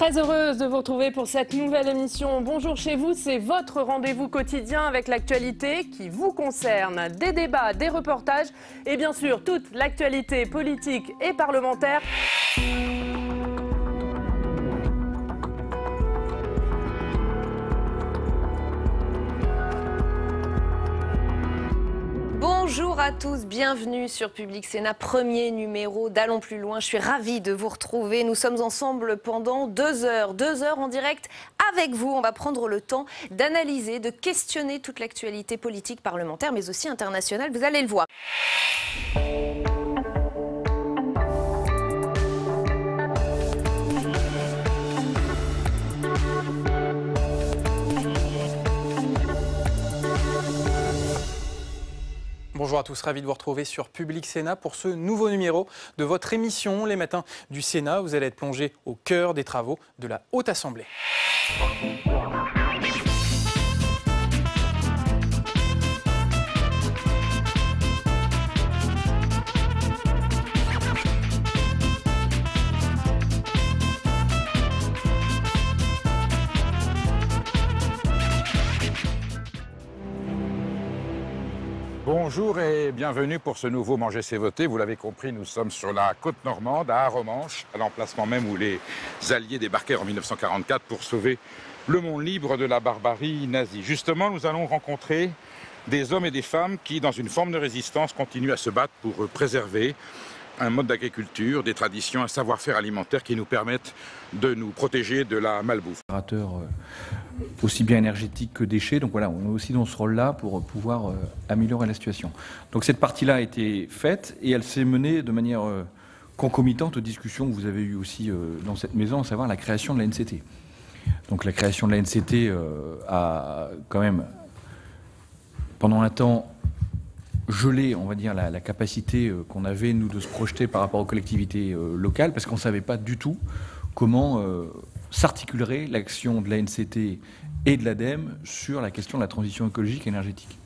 Très heureuse de vous retrouver pour cette nouvelle émission. Bonjour chez vous, c'est votre rendez-vous quotidien avec l'actualité qui vous concerne. Des débats, des reportages et bien sûr toute l'actualité politique et parlementaire. Bonjour à tous, bienvenue sur Public Sénat, premier numéro d'Allons plus loin. Je suis ravie de vous retrouver. Nous sommes ensemble pendant 2 heures. 2 heures en direct avec vous. On va prendre le temps d'analyser, de questionner toute l'actualité politique, parlementaire, mais aussi internationale. Vous allez le voir. Bonjour à tous, ravi de vous retrouver sur Public Sénat pour ce nouveau numéro de votre émission Les Matins du Sénat. Vous allez être plongé au cœur des travaux de la Haute Assemblée. Bonjour et bienvenue pour ce nouveau Manger c'est voter. Vous l'avez compris, nous sommes sur la côte normande, à Arromanches, à l'emplacement même où les Alliés débarquèrent en 1944 pour sauver le monde libre de la barbarie nazie. Justement, nous allons rencontrer des hommes et des femmes qui, dans une forme de résistance, continuent à se battre pour préserver un mode d'agriculture, des traditions, un savoir-faire alimentaire qui nous permettent de nous protéger de la malbouffe. Aussi bien énergétique que déchets, donc voilà, on est aussi dans ce rôle-là pour pouvoir améliorer la situation. Donc cette partie-là a été faite et elle s'est menée de manière concomitante aux discussions que vous avez eues aussi dans cette maison, à savoir la création de la NCT. Donc la création de la NCT a quand même, pendant un temps, gelé, on va dire, la capacité qu'on avait, nous, de se projeter par rapport aux collectivités locales, parce qu'on ne savait pas du tout comment s'articulerait l'action de la NCT et de l'ADEME sur la question de la transition écologique et énergétique.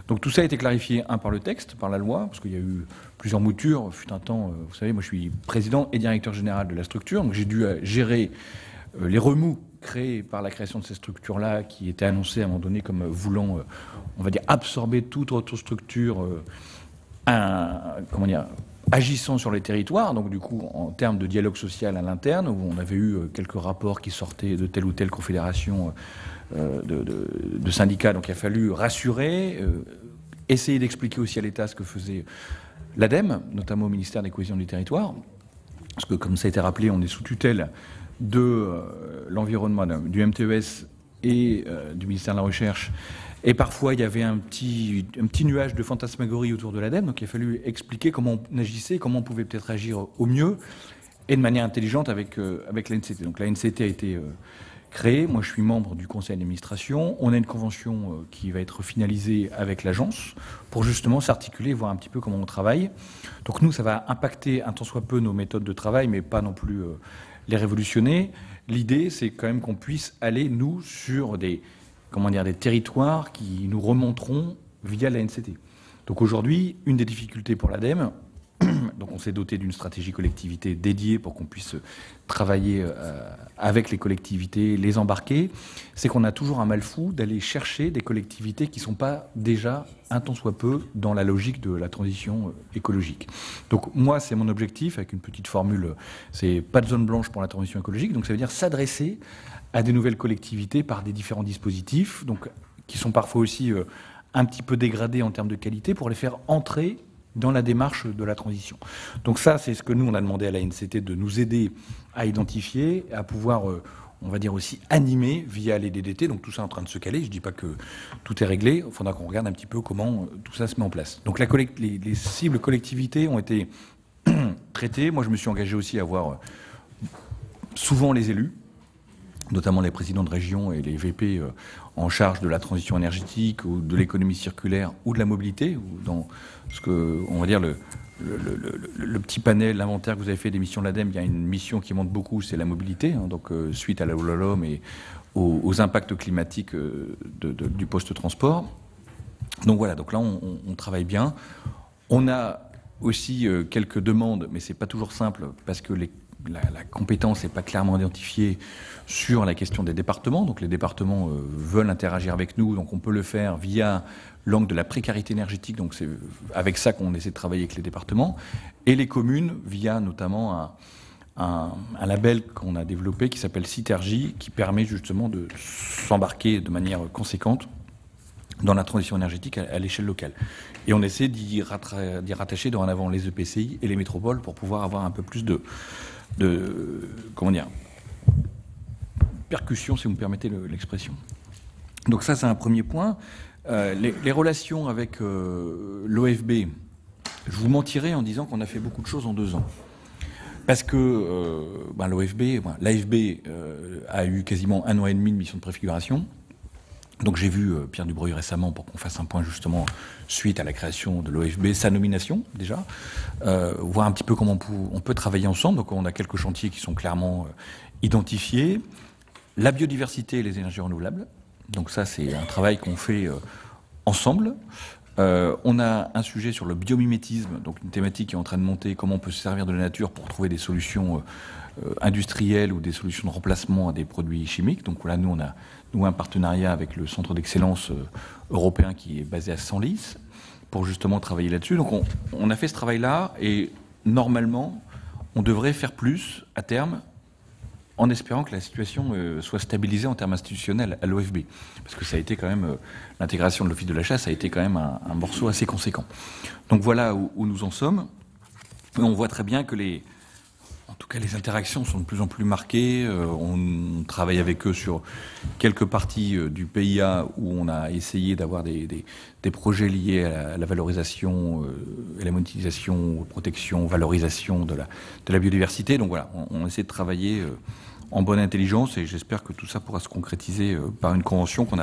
Donc tout ça a été clarifié, par le texte, par la loi, parce qu'il y a eu plusieurs moutures. Fut un temps, vous savez, moi je suis président et directeur général de la structure, donc j'ai dû gérer les remous créés par la création de ces structures-là, qui étaient annoncées à un moment donné comme voulant, on va dire, absorber toute autre structure, agissant sur les territoires, donc du coup en termes de dialogue social à l'interne, où on avait eu quelques rapports qui sortaient de telle ou telle confédération de syndicats, donc il a fallu rassurer, essayer d'expliquer aussi à l'État ce que faisait l'ADEME, notamment au ministère des Cohésions du Territoire, parce que comme ça a été rappelé, on est sous tutelle de l'environnement, du MTES et du ministère de la Recherche. Et parfois, il y avait un petit nuage de fantasmagorie autour de l'ADEME, donc il a fallu expliquer comment on agissait, comment on pouvait peut-être agir au mieux et de manière intelligente avec la NCT. Donc la NCT a été créée, moi je suis membre du conseil d'administration, on a une convention qui va être finalisée avec l'agence pour justement s'articuler, voir un petit peu comment on travaille. Donc nous, ça va impacter un tant soit peu nos méthodes de travail, mais pas non plus les révolutionner. L'idée, c'est quand même qu'on puisse aller, nous, sur des territoires qui nous remonteront via la NCT. Donc aujourd'hui, une des difficultés pour l'ADEME, donc on s'est doté d'une stratégie collectivité dédiée pour qu'on puisse travailler avec les collectivités, les embarquer, c'est qu'on a toujours un mal fou d'aller chercher des collectivités qui ne sont pas déjà, un tant soit peu, dans la logique de la transition écologique. Donc moi, c'est mon objectif, avec une petite formule, c'est pas de zone blanche pour la transition écologique, donc ça veut dire s'adresser à des nouvelles collectivités par des différents dispositifs, donc qui sont parfois aussi un petit peu dégradés en termes de qualité, pour les faire entrer dans la démarche de la transition. Donc ça, c'est ce que nous, on a demandé à la NCT de nous aider à identifier, à pouvoir, on va dire aussi, animer via les DDT. Donc tout ça est en train de se caler. Je ne dis pas que tout est réglé. Il faudra qu'on regarde un petit peu comment tout ça se met en place. Donc les cibles collectivités ont été traitées. Moi, je me suis engagé aussi à voir souvent les élus, notamment les présidents de région et les VP en charge de la transition énergétique ou de l'économie circulaire ou de la mobilité, ou dans ce que, on va dire, le petit panel, l'inventaire que vous avez fait des missions de l'ADEME, il y a une mission qui monte beaucoup, c'est la mobilité, donc suite à la LOM et aux impacts climatiques du post-transport. Donc voilà, donc là on travaille bien. On a aussi quelques demandes, mais c'est pas toujours simple, parce que la compétence n'est pas clairement identifiée sur la question des départements. Donc les départements veulent interagir avec nous, donc on peut le faire via l'angle de la précarité énergétique. Donc c'est avec ça qu'on essaie de travailler avec les départements. Et les communes via notamment un label qu'on a développé qui s'appelle Citergie, qui permet justement de s'embarquer de manière conséquente dans la transition énergétique à l'échelle locale. Et on essaie d'y rattacher dorénavant les EPCI et les métropoles pour pouvoir avoir un peu plus de comment dire, percussion, si vous me permettez l'expression. Donc ça, c'est un premier point. Les relations avec l'OFB, je vous mentirais en disant qu'on a fait beaucoup de choses en 2 ans. Parce que l'AFB a eu quasiment 1 an et demi de mission de préfiguration. Donc j'ai vu Pierre Dubreuil récemment pour qu'on fasse un point justement suite à la création de l'OFB, sa nomination déjà, voir un petit peu comment on peut travailler ensemble. Donc on a quelques chantiers qui sont clairement identifiés. La biodiversité et les énergies renouvelables. Donc ça c'est un travail qu'on fait ensemble. On a un sujet sur le biomimétisme, donc une thématique qui est en train de monter, comment on peut se servir de la nature pour trouver des solutions industrielles ou des solutions de remplacement à des produits chimiques. Donc là, nous, on a un partenariat avec le centre d'excellence européen qui est basé à Senlis pour justement travailler là-dessus. Donc on a fait ce travail-là et normalement, on devrait faire plus à terme en espérant que la situation soit stabilisée en termes institutionnels à l'OFB. Parce que ça a été quand même, l'intégration de l'Office de l'achat, ça a été quand même un morceau assez conséquent. Donc voilà où nous en sommes. Et on voit très bien que en tout cas, les interactions sont de plus en plus marquées. On travaille avec eux sur quelques parties du PIA où on a essayé d'avoir des projets liés à la valorisation et la monétisation, protection, valorisation de la biodiversité. Donc voilà, on essaie de travailler en bonne intelligence et j'espère que tout ça pourra se concrétiser par une convention qu'on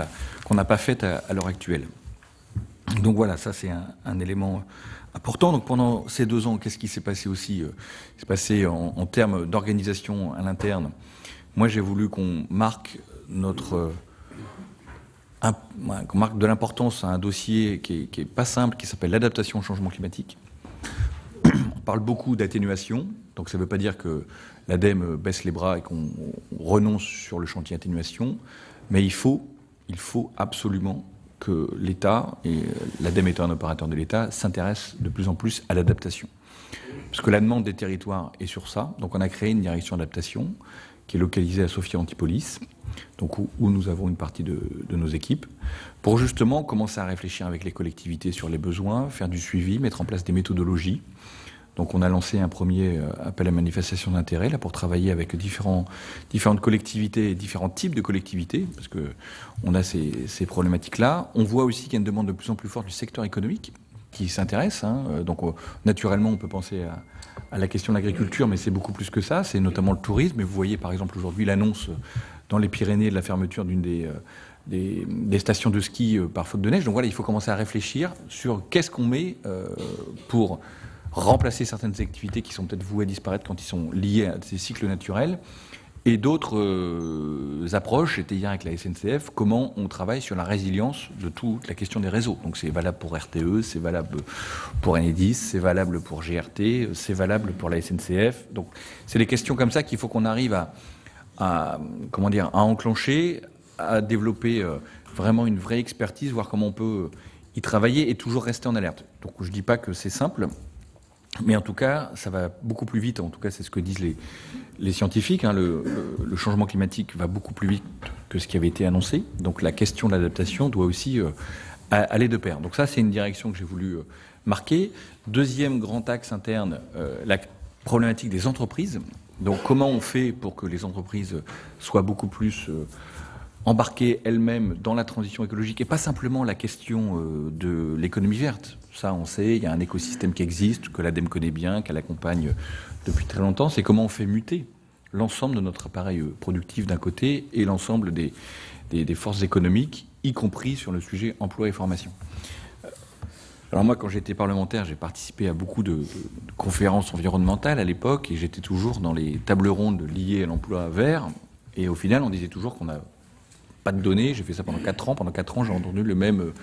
n'a pas faite à l'heure actuelle. Donc voilà, ça c'est un élément important. Donc pendant ces 2 ans, qu'est-ce qui s'est passé aussi? Il s'est passé en termes d'organisation à l'interne. Moi, j'ai voulu qu'on marque qu'on marque de l'importance à un dossier qui est pas simple, qui s'appelle l'adaptation au changement climatique. On parle beaucoup d'atténuation, donc ça ne veut pas dire que l'ADEME baisse les bras et qu'on renonce sur le chantier atténuation, mais il faut absolument que l'État, et l'ADEME étant un opérateur de l'État, s'intéresse de plus en plus à l'adaptation. Parce que la demande des territoires est sur ça. Donc on a créé une direction d'adaptation qui est localisée à Sophia Antipolis, donc où nous avons une partie de nos équipes, pour justement commencer à réfléchir avec les collectivités sur les besoins, faire du suivi, mettre en place des méthodologies. Donc on a lancé un premier appel à manifestation d'intérêt là pour travailler avec différentes collectivités et différents types de collectivités, parce qu'on a ces problématiques-là. On voit aussi qu'il y a une demande de plus en plus forte du secteur économique qui s'intéresse. Donc naturellement, on peut penser à la question de l'agriculture, mais c'est beaucoup plus que ça. C'est notamment le tourisme. Et vous voyez par exemple aujourd'hui l'annonce dans les Pyrénées de la fermeture d'une des stations de ski par faute de neige. Donc voilà, il faut commencer à réfléchir sur qu'est-ce qu'on met pour remplacer certaines activités qui sont peut-être vouées à disparaître quand ils sont liés à ces cycles naturels. Et d'autres approches, j'étais hier avec la SNCF, comment on travaille sur la résilience de toute la question des réseaux. Donc c'est valable pour RTE, c'est valable pour Enedis, c'est valable pour GRT, c'est valable pour la SNCF. Donc c'est des questions comme ça qu'il faut qu'on arrive à enclencher, à développer vraiment une vraie expertise, voir comment on peut y travailler et toujours rester en alerte. Donc je ne dis pas que c'est simple, mais en tout cas, ça va beaucoup plus vite. En tout cas, c'est ce que disent les scientifiques. Le changement climatique va beaucoup plus vite que ce qui avait été annoncé. Donc la question de l'adaptation doit aussi aller de pair. Donc ça, c'est une direction que j'ai voulu marquer. Deuxième grand axe interne, la problématique des entreprises. Donc comment on fait pour que les entreprises soient beaucoup plus embarquées elles-mêmes dans la transition écologique et pas simplement la question de l'économie verte. Ça, on sait, il y a un écosystème qui existe, que l'ADEME connaît bien, qu'elle accompagne depuis très longtemps. C'est comment on fait muter l'ensemble de notre appareil productif d'un côté et l'ensemble des forces économiques, y compris sur le sujet emploi et formation. Alors moi, quand j'étais parlementaire, j'ai participé à beaucoup de conférences environnementales à l'époque et j'étais toujours dans les tables rondes liées à l'emploi vert. Et au final, on disait toujours qu'on n'a pas de données. J'ai fait ça pendant 4 ans. Pendant 4 ans, j'ai entendu le même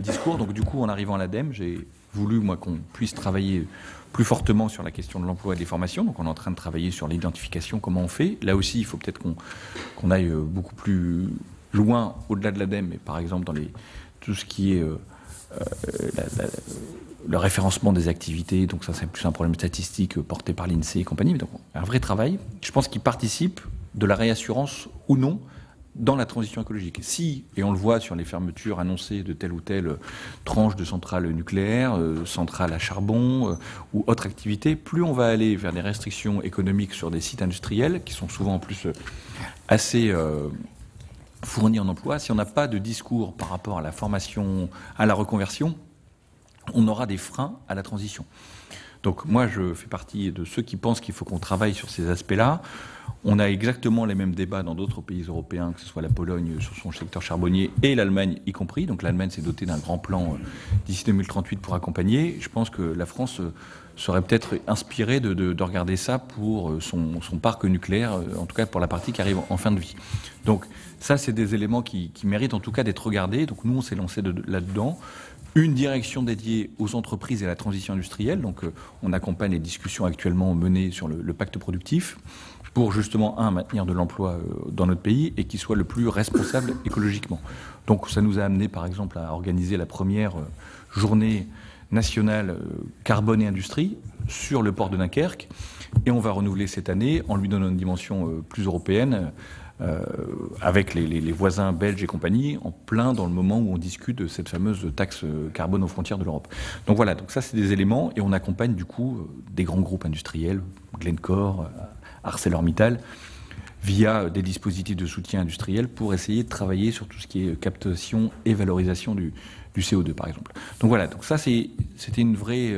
discours. Donc du coup, en arrivant à l'ADEME, j'ai voulu, moi, qu'on puisse travailler plus fortement sur la question de l'emploi et des formations. Donc on est en train de travailler sur l'identification, comment on fait. Là aussi, il faut peut-être qu'on aille beaucoup plus loin, au-delà de l'ADEME, mais par exemple dans tout ce qui est le référencement des activités. Donc ça, c'est plus un problème statistique porté par l'INSEE et compagnie. Mais donc un vrai travail, je pense, qui participe de la réassurance ou non dans la transition écologique. Si, et on le voit sur les fermetures annoncées de telle ou telle tranche de centrales nucléaires, centrales à charbon ou autres activités, plus on va aller vers des restrictions économiques sur des sites industriels, qui sont souvent en plus assez fournis en emploi, si on n'a pas de discours par rapport à la formation, à la reconversion, on aura des freins à la transition. Donc moi, je fais partie de ceux qui pensent qu'il faut qu'on travaille sur ces aspects-là. On a exactement les mêmes débats dans d'autres pays européens, que ce soit la Pologne sur son secteur charbonnier et l'Allemagne y compris. Donc l'Allemagne s'est dotée d'un grand plan d'ici 2038 pour accompagner. Je pense que la France serait peut-être inspirée de regarder ça pour son parc nucléaire, en tout cas pour la partie qui arrive en fin de vie. Donc ça, c'est des éléments qui méritent en tout cas d'être regardés. Donc nous, on s'est lancé là-dedans. Une direction dédiée aux entreprises et à la transition industrielle. Donc on accompagne les discussions actuellement menées sur le pacte productif pour justement, maintenir de l'emploi dans notre pays et qui soit le plus responsable écologiquement. Donc ça nous a amené par exemple à organiser la première journée nationale carbone et industrie sur le port de Dunkerque. Et on va renouveler cette année en lui donnant une dimension plus européenne, avec les voisins belges et compagnie, en plein dans le moment où on discute de cette fameuse taxe carbone aux frontières de l'Europe. Donc voilà, donc ça c'est des éléments, et on accompagne du coup des grands groupes industriels, Glencore, ArcelorMittal, via des dispositifs de soutien industriel pour essayer de travailler sur tout ce qui est captation et valorisation du CO2 par exemple. Donc voilà, donc ça c'était une vraie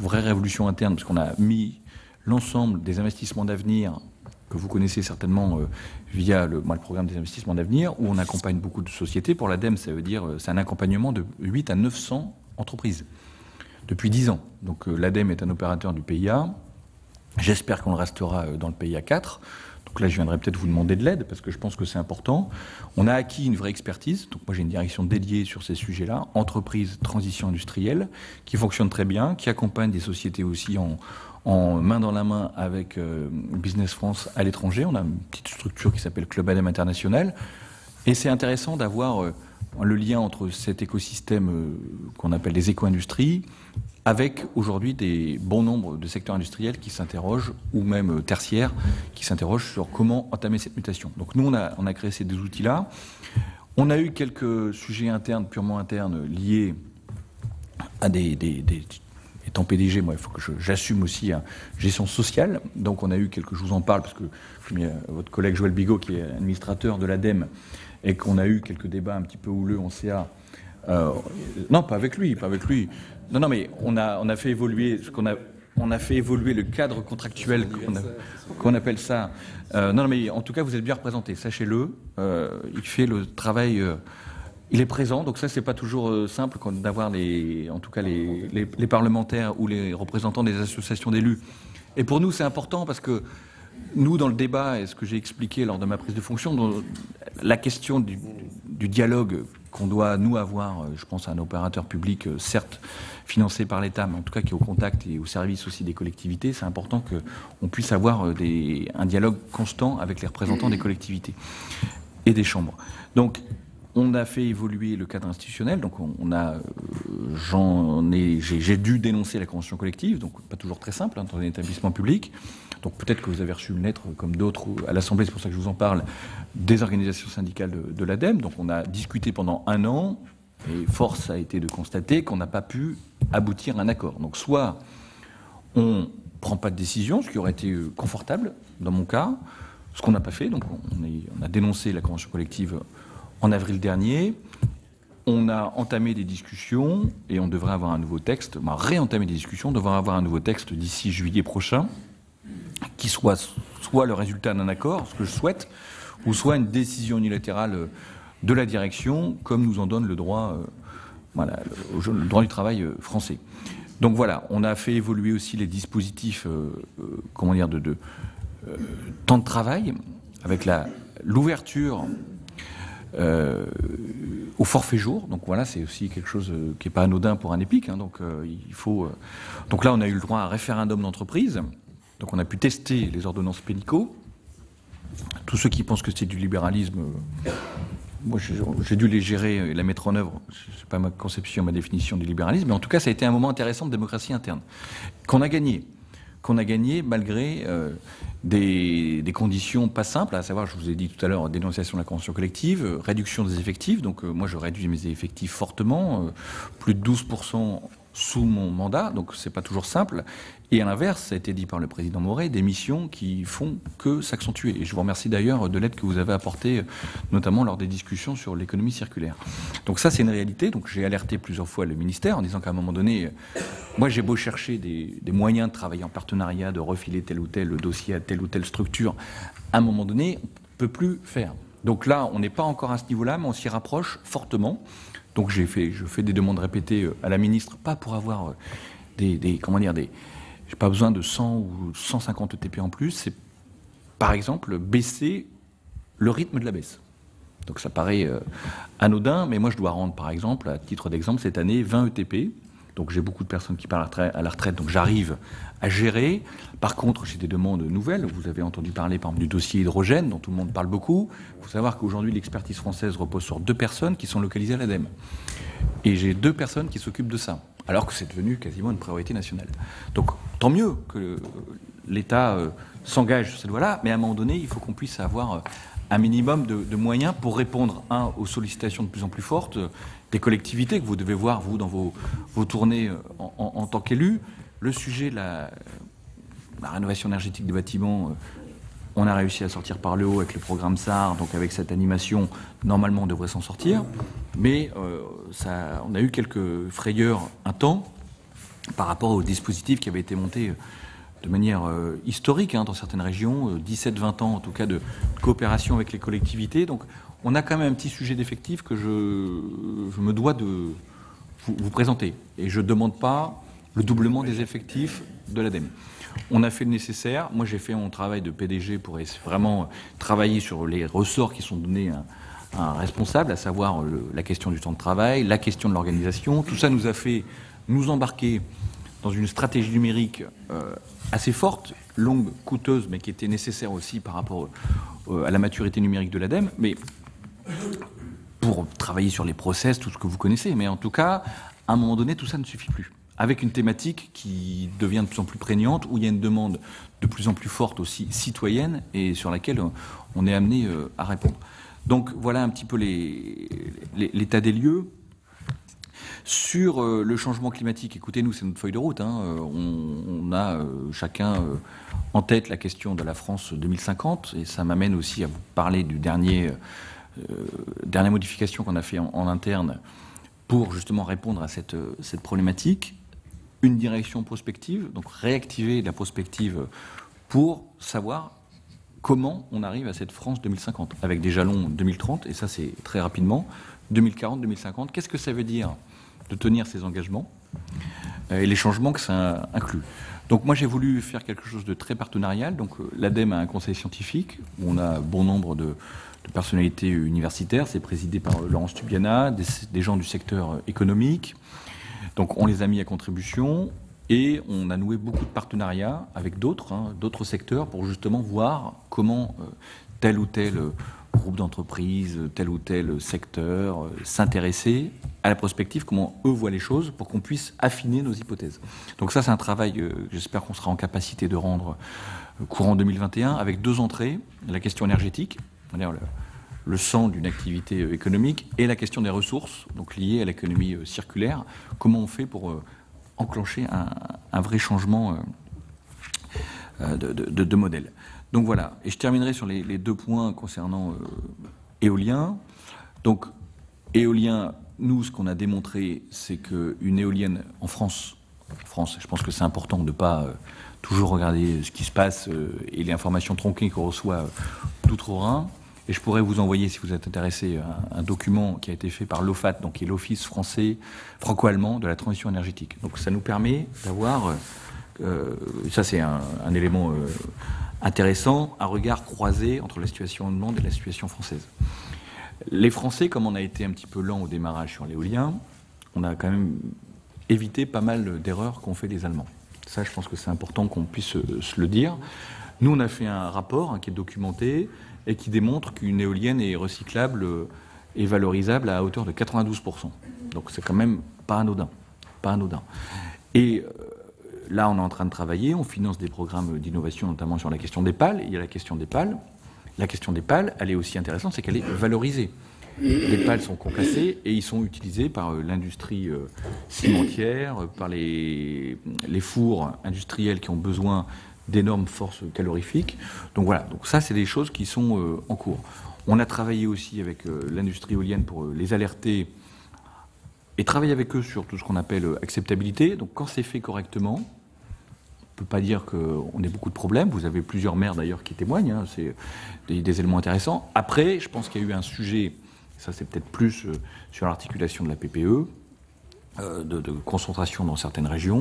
révolution interne, parce qu'on a mis l'ensemble des investissements d'avenir que vous connaissez certainement via le programme des investissements d'avenir, où on accompagne beaucoup de sociétés. Pour l'ADEME, ça veut dire c'est un accompagnement de 8 à 900 entreprises depuis 10 ans. Donc l'ADEME est un opérateur du PIA. J'espère qu'on le restera dans le PIA 4. Donc là, je viendrai peut-être vous demander de l'aide, parce que je pense que c'est important. On a acquis une vraie expertise. Donc moi, j'ai une direction dédiée sur ces sujets-là, entreprise, transition industrielle, qui fonctionne très bien, qui accompagne des sociétés aussi en main dans la main avec Business France à l'étranger. On a une petite structure qui s'appelle Club ADEME International. Et c'est intéressant d'avoir le lien entre cet écosystème qu'on appelle les éco-industries, avec aujourd'hui des bons nombres de secteurs industriels qui s'interrogent, ou même tertiaires, qui s'interrogent sur comment entamer cette mutation. Donc nous, on a créé ces deux outils-là. On a eu quelques sujets internes, purement internes, liés à étant PDG, moi, il faut que j'assume aussi une gestion sociale. Donc on a eu je vous en parle, parce que votre collègue Joël Bigot, qui est administrateur de l'ADEME, et qu'on a eu quelques débats un petit peu houleux en CA. Non, pas avec lui. Non, mais on a fait évoluer on a fait évoluer le cadre contractuel qu'on appelle ça. Non, mais en tout cas, vous êtes bien représenté, sachez-le. Il fait le travail. Il est présent, donc ça, c'est pas toujours simple d'avoir en tout cas les parlementaires ou les représentants des associations d'élus. Et pour nous, c'est important parce que nous, dans le débat, et ce que j'ai expliqué lors de ma prise de fonction, dans la question du dialogue qu'on doit, nous, avoir, je pense à un opérateur public, certes financé par l'État, mais en tout cas qui est au contact et au service aussi des collectivités, c'est important qu'on puisse avoir un dialogue constant avec les représentants des collectivités et des chambres. Donc, on a fait évoluer le cadre institutionnel, donc j'ai dû dénoncer la convention collective, donc pas toujours très simple dans un établissement public. Donc peut-être que vous avez reçu une lettre, comme d'autres à l'Assemblée, c'est pour ça que je vous en parle, des organisations syndicales de l'ADEME. Donc on a discuté pendant 1 an, et force a été de constater qu'on n'a pas pu aboutir à un accord. Donc soit on ne prend pas de décision, ce qui aurait été confortable dans mon cas, ce qu'on n'a pas fait, donc on a dénoncé la convention collective en avril dernier. On a entamé des discussions et on devrait avoir un nouveau texte. On a réentamé des discussions, on devrait avoir un nouveau texte d'ici juillet prochain, qui soit le résultat d'un accord, ce que je souhaite, ou soit une décision unilatérale de la direction, comme nous en donne le droit, le droit du travail français. Donc voilà, on a fait évoluer aussi les dispositifs, temps de travail, avec l'ouverture au forfait jour. Donc voilà, c'est aussi quelque chose qui n'est pas anodin pour un EPIC. Hein, donc il faut. Donc là, on a eu le droit à un référendum d'entreprise. Donc on a pu tester les ordonnances Pénicaud. Tous ceux qui pensent que c'est du libéralisme, moi j'ai dû les gérer et la mettre en œuvre. C'est pas ma conception, ma définition du libéralisme, mais en tout cas, ça a été un moment intéressant de démocratie interne qu'on a gagné malgré des conditions pas simples, à savoir, je vous ai dit tout à l'heure, dénonciation de la convention collective, réduction des effectifs. Donc moi, je réduis mes effectifs fortement, plus de 12% sous mon mandat, donc c'est pas toujours simple. Et à l'inverse, ça a été dit par le président Moret, des missions qui font que s'accentuer. Et je vous remercie d'ailleurs de l'aide que vous avez apportée, notamment lors des discussions sur l'économie circulaire. Donc ça, c'est une réalité. Donc j'ai alerté plusieurs fois le ministère en disant qu'à un moment donné, moi j'ai beau chercher des moyens de travailler en partenariat, de refiler tel ou tel dossier à telle ou telle structure, à un moment donné, on ne peut plus faire. Donc là, on n'est pas encore à ce niveau-là, mais on s'y rapproche fortement. Donc je fais des demandes répétées à la ministre, pas pour avoir j'ai pas besoin de 100 ou 150 ETP en plus, c'est par exemple baisser le rythme de la baisse. Donc ça paraît anodin, mais moi je dois rendre par exemple, à titre d'exemple, cette année 20 ETP. Donc j'ai beaucoup de personnes qui partent à la retraite, donc j'arrive à gérer. Par contre, j'ai des demandes nouvelles. Vous avez entendu parler par exemple du dossier hydrogène, dont tout le monde parle beaucoup. Il faut savoir qu'aujourd'hui, l'expertise française repose sur 2 personnes qui sont localisées à l'ADEME. Et j'ai 2 personnes qui s'occupent de ça, alors que c'est devenu quasiment une priorité nationale. Donc tant mieux que l'État s'engage sur cette voie-là, mais à un moment donné, il faut qu'on puisse avoir un minimum de moyens pour répondre, aux sollicitations de plus en plus fortes des collectivités que vous devez voir, vous, dans vos tournées en tant qu'élu. Le sujet de la rénovation énergétique des bâtiments, on a réussi à sortir par le haut avec le programme SAR, donc avec cette animation, normalement on devrait s'en sortir. Mais on a eu quelques frayeurs un temps par rapport au dispositif qui avait été monté de manière historique dans certaines régions, 17-20 ans en tout cas de coopération avec les collectivités. Donc on a quand même un petit sujet d'effectif que je me dois de vous présenter. Et je ne demande pas le doublement des effectifs de l'ADEME. On a fait le nécessaire. Moi, j'ai fait mon travail de PDG pour vraiment travailler sur les ressorts qui sont donnés à un responsable, à savoir la question du temps de travail, la question de l'organisation. Tout ça nous a fait nous embarquer dans une stratégie numérique assez forte, longue, coûteuse, mais qui était nécessaire aussi par rapport à la maturité numérique de l'ADEME. Mais pour travailler sur les process, tout ce que vous connaissez. Mais en tout cas, à un moment donné, tout ça ne suffit plus. Avec une thématique qui devient de plus en plus prégnante, où il y a une demande de plus en plus forte aussi citoyenne et sur laquelle on est amené à répondre. Donc voilà un petit peu l'état des lieux. Sur le changement climatique, écoutez, nous, c'est notre feuille de route. On a chacun en tête la question de la France 2050, et ça m'amène aussi à vous parler du dernière modification qu'on a fait en interne pour justement répondre à cette problématique. Une direction prospective, donc réactiver la prospective pour savoir comment on arrive à cette France 2050, avec des jalons 2030, et ça c'est très rapidement, 2040, 2050. Qu'est-ce que ça veut dire de tenir ces engagements et les changements que ça inclut. Donc moi j'ai voulu faire quelque chose de très partenarial. Donc l'ADEME a un conseil scientifique où on a bon nombre de personnalités universitaires. C'est présidé par Laurence Tubiana, des gens du secteur économique. Donc on les a mis à contribution et on a noué beaucoup de partenariats avec d'autres secteurs pour justement voir comment tel ou tel groupe d'entreprises, tel ou tel secteur s'intéresser à la prospective, comment eux voient les choses pour qu'on puisse affiner nos hypothèses. Donc ça c'est un travail j'espère qu'on sera en capacité de rendre courant 2021 avec 2 entrées, la question énergétique, c'est-à-dire le sang d'une activité économique, et la question des ressources, donc liées à l'économie circulaire. Comment on fait pour enclencher un vrai changement de modèle. Donc voilà, et je terminerai sur les 2 points concernant éolien. Donc éolien, nous, ce qu'on a démontré, c'est qu'une éolienne en France, je pense que c'est important de ne pas toujours regarder ce qui se passe et les informations tronquées qu'on reçoit d'outre-Rhin. Et je pourrais vous envoyer, si vous êtes intéressé, un document qui a été fait par l'OFAT, donc qui est l'Office français franco-allemand de la transition énergétique. Donc ça nous permet d'avoir, ça c'est un élément intéressant, un regard croisé entre la situation allemande et la situation française. Les Français, comme on a été un petit peu lent au démarrage sur l'éolien, on a quand même évité pas mal d'erreurs qu'ont fait les Allemands. Ça, je pense que c'est important qu'on puisse se le dire. Nous, on a fait un rapport qui est documenté et qui démontre qu'une éolienne est recyclable et valorisable à hauteur de 92%. Donc c'est quand même pas anodin. Pas anodin. Et là, on est en train de travailler, on finance des programmes d'innovation, notamment sur la question des pales. Il y a la question des pales. La question des pales, elle est aussi intéressante, c'est qu'elle est valorisée. Les pales sont concassées et ils sont utilisés par l'industrie cimentière, par les fours industriels qui ont besoin d'énormes forces calorifiques. Donc voilà, donc ça, c'est des choses qui sont en cours. On a travaillé aussi avec l'industrie éolienne pour les alerter et travailler avec eux sur tout ce qu'on appelle acceptabilité. Donc quand c'est fait correctement, on ne peut pas dire qu'on ait beaucoup de problèmes. Vous avez plusieurs maires d'ailleurs qui témoignent, hein, c'est des éléments intéressants. Après, je pense qu'il y a eu un sujet, ça c'est peut-être plus sur l'articulation de la PPE, de concentration dans certaines régions,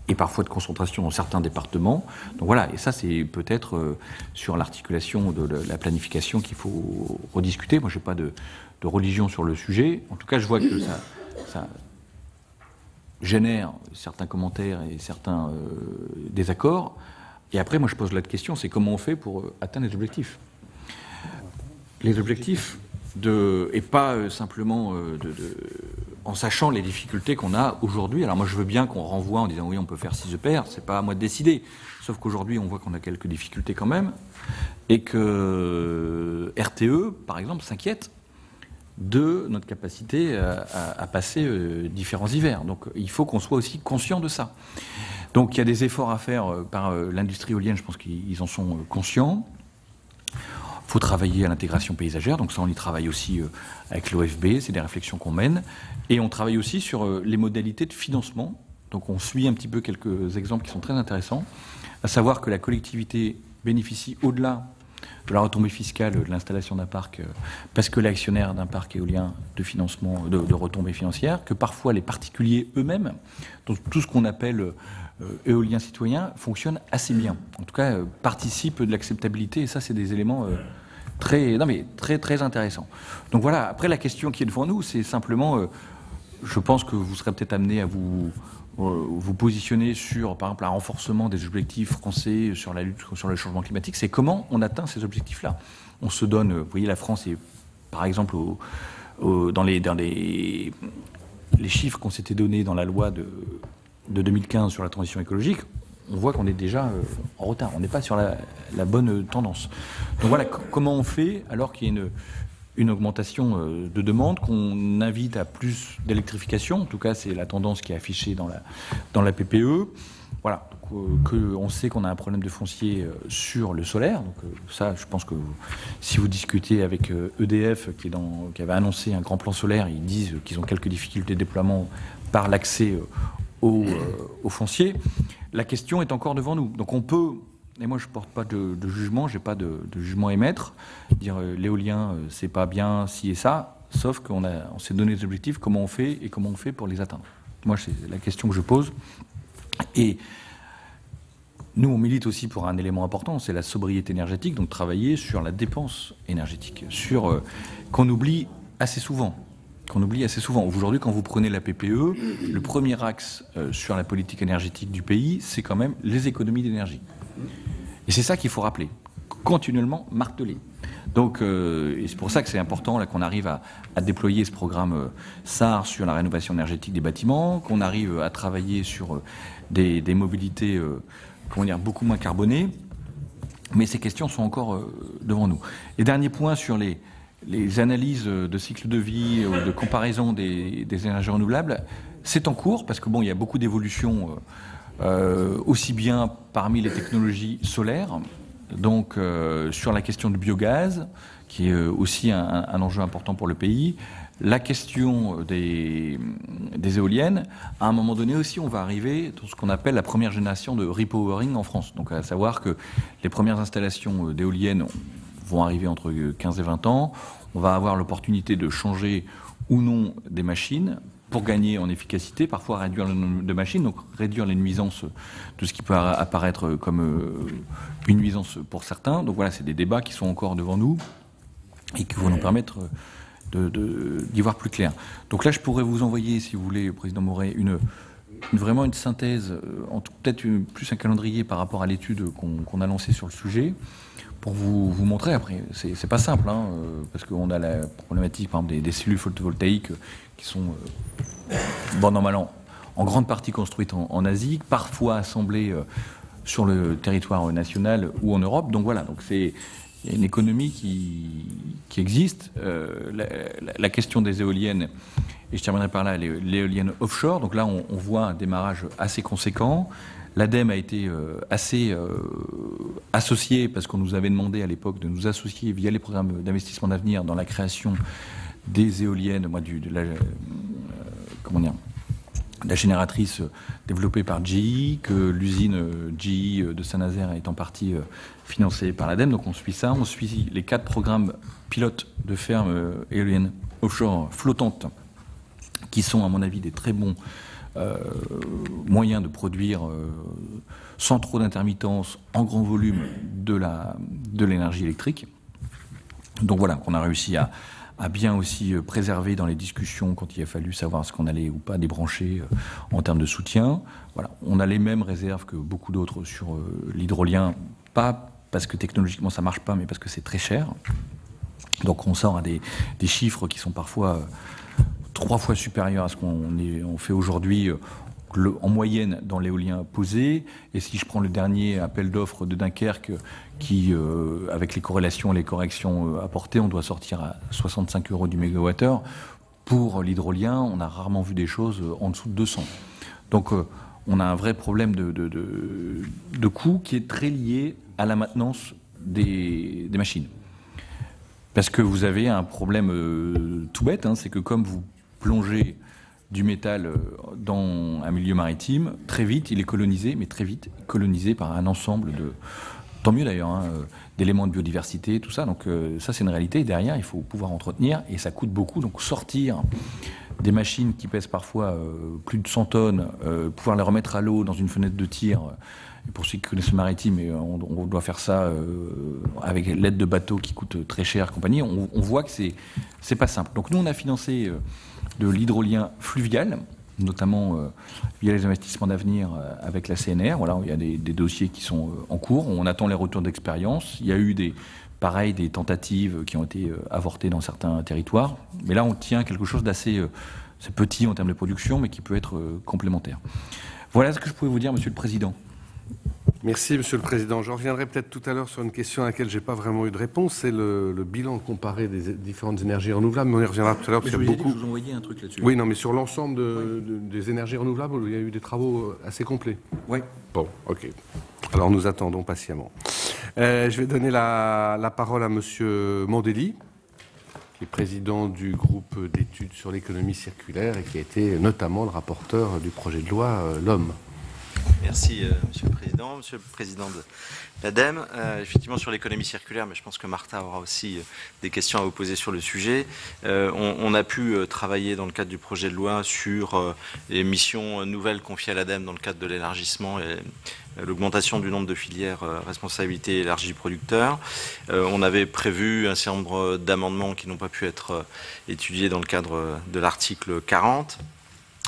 et parfois de concentration dans certains départements. Donc voilà, et ça c'est peut-être sur l'articulation de la planification qu'il faut rediscuter. Moi je n'ai pas de religion sur le sujet. En tout cas, je vois que ça génère certains commentaires et certains désaccords. Et après, moi je pose la question, c'est comment on fait pour atteindre les objectifs. Les objectifs, et pas simplement en sachant les difficultés qu'on a aujourd'hui. Alors moi je veux bien qu'on renvoie en disant oui on peut faire 6 EPR, c'est pas à moi de décider. Sauf qu'aujourd'hui on voit qu'on a quelques difficultés quand même et que RTE par exemple s'inquiète de notre capacité à passer différents hivers. Donc il faut qu'on soit aussi conscient de ça. Donc il y a des efforts à faire par l'industrie éolienne, je pense qu'ils en sont conscients. Il faut travailler à l'intégration paysagère, donc ça on y travaille aussi avec l'OFB, c'est des réflexions qu'on mène. Et on travaille aussi sur les modalités de financement. Donc on suit un petit peu quelques exemples qui sont très intéressants, à savoir que la collectivité bénéficie au-delà de la retombée fiscale de l'installation d'un parc, parce que l'actionnaire d'un parc éolien de financement, de retombées financières, que parfois les particuliers eux-mêmes, donc tout ce qu'on appelle éolien citoyen, fonctionne assez bien. En tout cas, participe de l'acceptabilité, et ça c'est des éléments très intéressants. Donc voilà, après la question qui est devant nous, c'est simplement, je pense que vous serez peut-être amené à vous positionner sur, par exemple, un renforcement des objectifs français sur la lutte sur le changement climatique, c'est comment on atteint ces objectifs-là. On se donne, vous voyez, la France est, par exemple, dans les chiffres qu'on s'était donnés dans la loi de 2015 sur la transition écologique, on voit qu'on est déjà en retard, on n'est pas sur la bonne tendance. Donc voilà, comment on fait alors qu'il y a une augmentation de demande, qu'on invite à plus d'électrification, en tout cas c'est la tendance qui est affichée dans la PPE. Voilà, on sait qu'on a un problème de foncier sur le solaire, donc ça je pense que si vous discutez avec EDF qui avait annoncé un grand plan solaire, ils disent qu'ils ont quelques difficultés de déploiement par l'accès au foncier. La question est encore devant nous, donc on peut. Et moi, je ne porte pas de jugement, je n'ai pas de jugement à émettre. Dire l'éolien, c'est pas bien, ci et ça, sauf qu'on s'est donné des objectifs, comment on fait et comment on fait pour les atteindre. Moi, c'est la question que je pose. Et nous, on milite aussi pour un élément important, c'est la sobriété énergétique, donc travailler sur la dépense énergétique, qu'on oublie assez souvent. Aujourd'hui, quand vous prenez la PPE, le premier axe sur la politique énergétique du pays, c'est quand même les économies d'énergie. Et c'est ça qu'il faut rappeler, continuellement marteler. Donc, et c'est pour ça que c'est important là, qu'on arrive à déployer ce programme SAR sur la rénovation énergétique des bâtiments, qu'on arrive à travailler sur des mobilités beaucoup moins carbonées. Mais ces questions sont encore devant nous. Et dernier point sur les analyses de cycle de vie ou de comparaison des énergies renouvelables, c'est en cours parce que il y a beaucoup d'évolutions. Aussi bien parmi les technologies solaires, donc sur la question du biogaz, qui est aussi un enjeu important pour le pays, la question des éoliennes, à un moment donné aussi, on va arriver dans ce qu'on appelle la première génération de repowering en France. Donc à savoir que les premières installations d'éoliennes vont arriver entre 15 et 20 ans, on va avoir l'opportunité de changer ou non des machines, pour gagner en efficacité, parfois réduire le nombre de machines, donc réduire les nuisances de ce qui peut apparaître comme une nuisance pour certains. Donc voilà, c'est des débats qui sont encore devant nous et qui vont nous permettre d'y voir plus clair. Donc là, je pourrais vous envoyer, si vous voulez, Président Moret, vraiment une synthèse, peut-être plus un calendrier par rapport à l'étude qu'on a lancée sur le sujet, pour vous montrer. Après, c'est pas simple, hein, parce qu'on a la problématique, par exemple, des cellules photovoltaïques qui sont, normalement, en grande partie construites en Asie, parfois assemblées sur le territoire national ou en Europe. Donc voilà, il y a une économie qui existe. La question des éoliennes, et je terminerai par là, l'éolienne offshore. Donc là, on voit un démarrage assez conséquent. L'ADEME a été assez associée, parce qu'on nous avait demandé à l'époque de nous associer via les programmes d'investissement d'avenir dans la création des éoliennes, la génératrice développée par GE, que l'usine GE de Saint-Nazaire est en partie financée par l'ADEME. Donc on suit ça, on suit les 4 programmes pilotes de fermes éoliennes offshore flottantes, qui sont à mon avis des très bons moyens de produire sans trop d'intermittence, en grand volume, de l'énergie électrique. Donc voilà, qu'on a réussi à bien aussi préserver dans les discussions quand il a fallu savoir ce qu'on allait ou pas débrancher en termes de soutien. Voilà. On a les mêmes réserves que beaucoup d'autres sur l'hydrolien, pas parce que technologiquement ça marche pas, mais parce que c'est très cher. Donc on sort à des chiffres qui sont parfois 3 fois supérieurs à ce qu'on fait aujourd'hui en moyenne dans l'éolien posé. Et si je prends le dernier appel d'offres de Dunkerque, qui, avec les corrélations et les corrections apportées, on doit sortir à 65 € du mégawattheure. Pour l'hydrolien, on a rarement vu des choses en dessous de 200. Donc on a un vrai problème de coût qui est très lié à la maintenance des machines. Parce que vous avez un problème tout bête, hein, c'est que comme vous plongez du métal dans un milieu maritime, très vite il est colonisé, mais très vite colonisé par un ensemble tant mieux d'ailleurs, hein, d'éléments de biodiversité, tout ça. Donc ça c'est une réalité. Et derrière il faut pouvoir entretenir et ça coûte beaucoup. Donc sortir des machines qui pèsent parfois plus de 100 tonnes, pouvoir les remettre à l'eau dans une fenêtre de tir. Et pour ceux qui connaissent le maritime, on doit faire ça avec l'aide de bateaux qui coûtent très cher, compagnie. On voit que c'est pas simple. Donc nous on a financé de l'hydrolien fluvial, notamment via les investissements d'avenir avec la CNR. Voilà, il y a des dossiers qui sont en cours. On attend les retours d'expérience. Il y a eu des tentatives qui ont été avortées dans certains territoires. Mais là, on tient quelque chose d'assez c'est petit en termes de production, mais qui peut être complémentaire. Voilà ce que je pouvais vous dire, Monsieur le Président. Merci, Monsieur le Président. Je reviendrai peut-être tout à l'heure sur une question à laquelle je n'ai pas vraiment eu de réponse. C'est le bilan comparé des différentes énergies renouvelables. Mais on y reviendra tout à l'heure. Je vous envoyais un truc là-dessus. Oui, non, mais sur l'ensemble des énergies renouvelables, il y a eu des travaux assez complets. Oui. Bon, ok. Alors nous attendons patiemment. Je vais donner la parole à Monsieur Mandelli, qui est président du groupe d'études sur l'économie circulaire et qui a été notamment le rapporteur du projet de loi L'Homme. Merci, Monsieur le Président. Monsieur le Président de l'ADEME, effectivement sur l'économie circulaire, mais je pense que Martha aura aussi des questions à vous poser sur le sujet. On a pu travailler dans le cadre du projet de loi sur les missions nouvelles confiées à l'ADEME dans le cadre de l'élargissement et l'augmentation du nombre de filières responsabilité élargie du producteur. On avait prévu un certain nombre d'amendements qui n'ont pas pu être étudiés dans le cadre de l'article 40.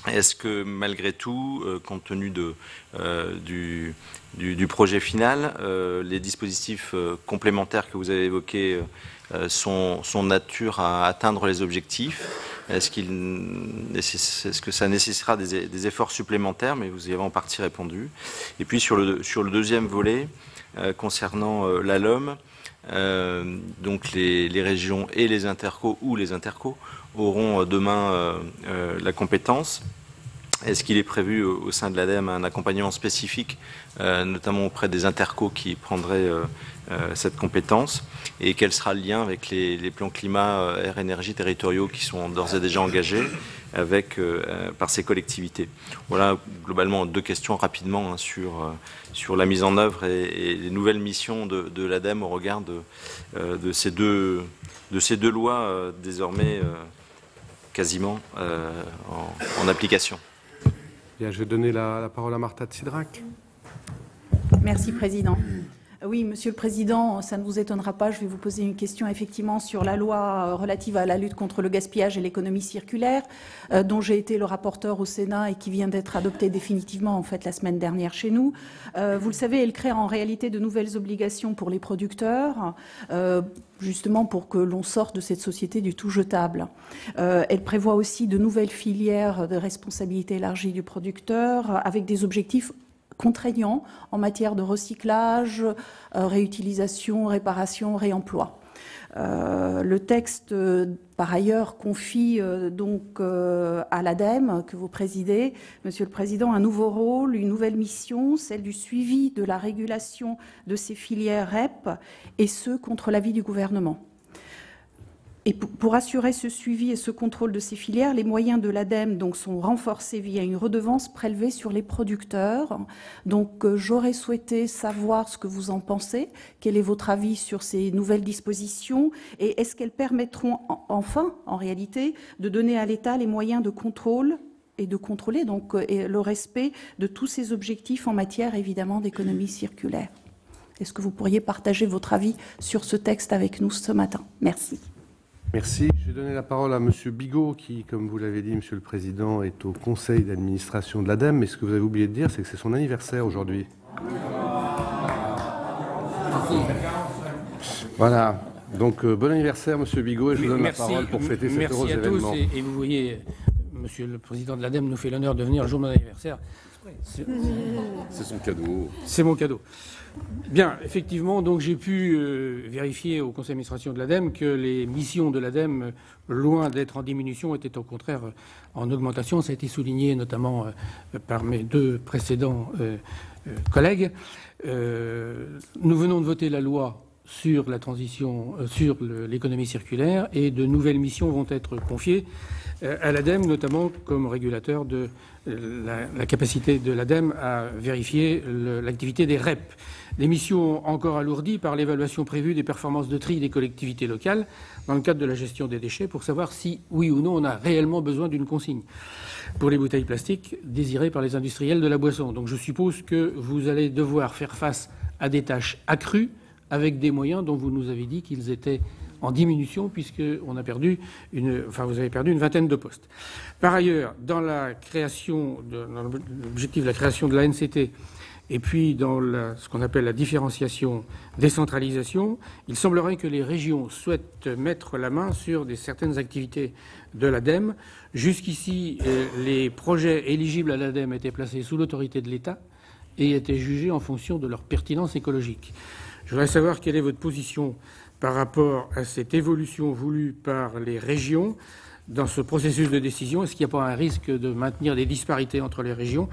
Est-ce que malgré tout, compte tenu du projet final, les dispositifs complémentaires que vous avez évoqués sont de nature à atteindre les objectifs? Est-ce que ça nécessitera des efforts supplémentaires? Mais vous y avez en partie répondu. Et puis sur le deuxième volet, concernant la LOM, donc les régions et les intercos ou les intercos auront demain la compétence. Est-ce qu'il est prévu au sein de l'ADEME un accompagnement spécifique, notamment auprès des intercos qui prendraient cette compétence? Et quel sera le lien avec les plans climat, air, énergie territoriaux qui sont d'ores et déjà engagés par ces collectivités? Voilà globalement 2 questions rapidement sur la mise en œuvre et les nouvelles missions de l'ADEME au regard de ces deux lois désormais quasiment en application. Bien, je vais donner la parole à Martha de Cidrac. Merci, Président. Oui, Monsieur le Président, ça ne vous étonnera pas, je vais vous poser une question effectivement sur la loi relative à la lutte contre le gaspillage et l'économie circulaire, dont j'ai été le rapporteur au Sénat et qui vient d'être adoptée définitivement en fait la semaine dernière chez nous. Vous le savez, elle crée en réalité de nouvelles obligations pour les producteurs, justement pour que l'on sorte de cette société du tout jetable. Elle prévoit aussi de nouvelles filières de responsabilité élargie du producteur avec des objectifs contraignants en matière de recyclage, réutilisation, réparation, réemploi. Le texte, par ailleurs, confie donc à l'ADEME, que vous présidez, Monsieur le Président, un nouveau rôle, une nouvelle mission, celle du suivi de la régulation de ces filières REP, et ce, contre l'avis du gouvernement. Et pour assurer ce suivi et ce contrôle de ces filières, les moyens de l'ADEME donc, sont renforcés via une redevance prélevée sur les producteurs. Donc j'aurais souhaité savoir ce que vous en pensez. Quel est votre avis sur ces nouvelles dispositions? Et est-ce qu'elles permettront enfin, en réalité, de donner à l'État les moyens de contrôle et de contrôler donc, le respect de tous ces objectifs en matière, évidemment, d'économie circulaire? Est-ce que vous pourriez partager votre avis sur ce texte avec nous ce matin? Merci. Merci. Je vais donner la parole à Monsieur Bigot, qui, comme vous l'avez dit, Monsieur le Président, est au conseil d'administration de l'ADEME. Mais ce que vous avez oublié de dire, c'est que c'est son anniversaire aujourd'hui. Voilà. Donc, bon anniversaire, Monsieur Bigot, et je vous donne la parole pour fêter cet heureux événement. Merci à tous. Et vous voyez, Monsieur le Président de l'ADEME nous fait l'honneur de venir le jour de mon anniversaire. C'est son cadeau. C'est mon cadeau. Bien, effectivement, donc j'ai pu vérifier au conseil d'administration de l'ADEME que les missions de l'ADEME, loin d'être en diminution, étaient au contraire en augmentation. Ça a été souligné notamment par mes deux précédents collègues. Nous venons de voter la loi sur la transition, sur l'économie circulaire, et de nouvelles missions vont être confiées à l'ADEME, notamment comme régulateur de la capacité de l'ADEME à vérifier l'activité des REP. Les missions encore alourdies par l'évaluation prévue des performances de tri des collectivités locales dans le cadre de la gestion des déchets pour savoir si, oui ou non, on a réellement besoin d'une consigne pour les bouteilles plastiques désirées par les industriels de la boisson. Donc je suppose que vous allez devoir faire face à des tâches accrues avec des moyens dont vous nous avez dit qu'ils étaient en diminution, puisqu'on a perdu vous avez perdu une vingtaine de postes. Par ailleurs, dans l'objectif de la création de la NCT, et puis dans ce qu'on appelle la différenciation, décentralisation, il semblerait que les régions souhaitent mettre la main sur certaines activités de l'ADEME. Jusqu'ici, les projets éligibles à l'ADEME étaient placés sous l'autorité de l'État et étaient jugés en fonction de leur pertinence écologique. Je voudrais savoir quelle est votre position par rapport à cette évolution voulue par les régions dans ce processus de décision. Est-ce qu'il n'y a pas un risque de maintenir des disparités entre les régions?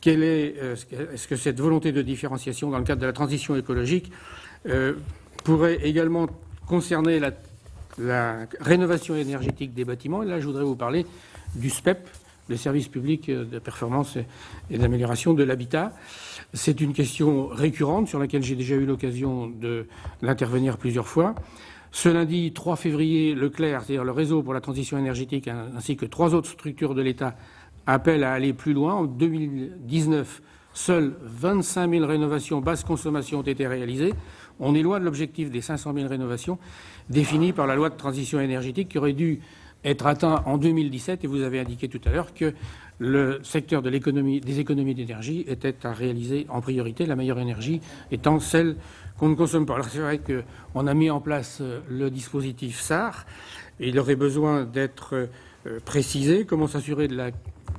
Est-ce que cette volonté de différenciation dans le cadre de la transition écologique pourrait également concerner la rénovation énergétique des bâtiments? Et là, je voudrais vous parler du SPEP, le service public de performance et d'amélioration de l'habitat. C'est une question récurrente sur laquelle j'ai déjà eu l'occasion d'intervenir plusieurs fois. Ce lundi 3 février, Leclerc, c'est-à-dire le réseau pour la transition énergétique, ainsi que 3 autres structures de l'État, appellent à aller plus loin. En 2019, seules 25 000 rénovations basse consommation ont été réalisées. On est loin de l'objectif des 500 000 rénovations définies par la loi de transition énergétique qui aurait dû être atteint en 2017. Et vous avez indiqué tout à l'heure que le secteur des économies d'énergie était à réaliser en priorité, la meilleure énergie étant celle qu'on ne consomme pas. Alors c'est vrai qu'on a mis en place le dispositif SAR, et il aurait besoin d'être précisé. Comment s'assurer de la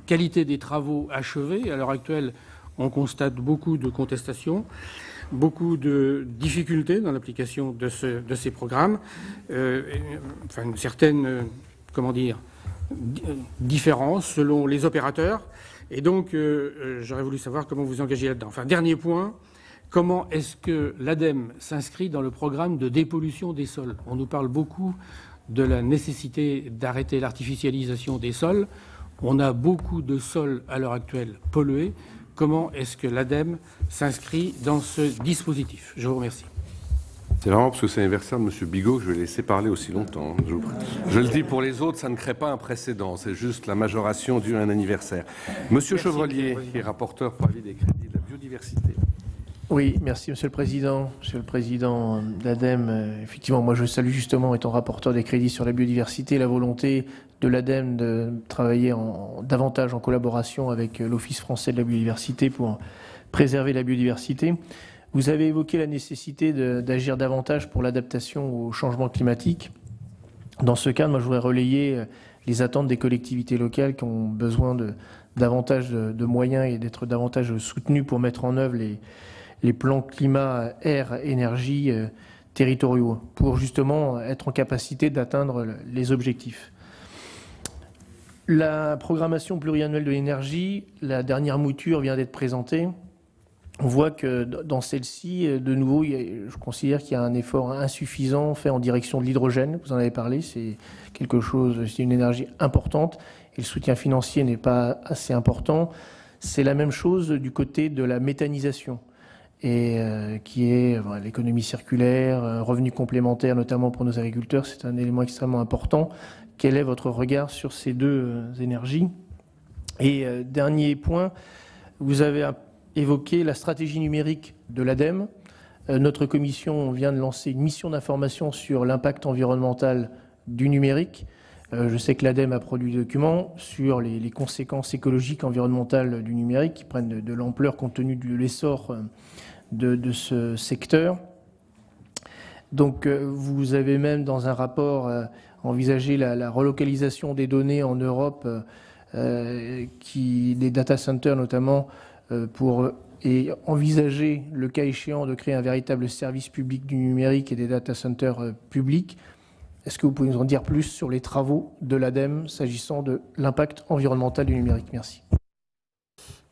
qualité des travaux achevés? À l'heure actuelle, on constate beaucoup de contestations, beaucoup de difficultés dans l'application de ces programmes, une certaine, différence selon les opérateurs. Et donc, j'aurais voulu savoir comment vous engagez là-dedans. Enfin, dernier point, comment est-ce que l'ADEME s'inscrit dans le programme de dépollution des sols? On nous parle beaucoup de la nécessité d'arrêter l'artificialisation des sols. On a beaucoup de sols à l'heure actuelle pollués. Comment est-ce que l'ADEME s'inscrit dans ce dispositif? Je vous remercie. C'est vraiment parce que c'est l'anniversaire de M. Bigot que je vais laisser parler aussi longtemps. Je le dis pour les autres, ça ne crée pas un précédent. C'est juste la majoration d'un anniversaire. Monsieur Chevrelier, qui est rapporteur pour avis des crédits de la biodiversité. Oui, merci Monsieur le Président. Monsieur le Président d'ADEME, effectivement, moi je salue justement, étant rapporteur des crédits sur la biodiversité, la volonté de l'ADEME de travailler davantage en collaboration avec l'Office français de la biodiversité pour préserver la biodiversité. Vous avez évoqué la nécessité d'agir davantage pour l'adaptation au changement climatique. Dans ce cadre, moi je voudrais relayer les attentes des collectivités locales qui ont besoin de davantage de moyens et d'être davantage soutenues pour mettre en œuvre les plans climat, air, énergie territoriaux, pour justement être en capacité d'atteindre les objectifs. La programmation pluriannuelle de l'énergie, la dernière mouture vient d'être présentée. On voit que dans celle-ci, de nouveau, je considère qu'il y a un effort insuffisant fait en direction de l'hydrogène. Vous en avez parlé, c'est quelque chose, c'est une énergie importante et le soutien financier n'est pas assez important. C'est la même chose du côté de la méthanisation et qui est l'économie circulaire, revenus complémentaires, notamment pour nos agriculteurs. C'est un élément extrêmement important. Quel est votre regard sur ces deux énergies? Et dernier point, vous avez évoqué la stratégie numérique de l'ADEME. Notre commission vient de lancer une mission d'information sur l'impact environnemental du numérique. Je sais que l'ADEME a produit des documents sur les conséquences écologiques, environnementales du numérique qui prennent de l'ampleur compte tenu de l'essor de ce secteur. Donc vous avez même dans un rapport envisagé la relocalisation des données en Europe, des data centers notamment, et envisager le cas échéant de créer un véritable service public du numérique et des data centers publics. Est-ce que vous pouvez nous en dire plus sur les travaux de l'ADEME s'agissant de l'impact environnemental du numérique? Merci.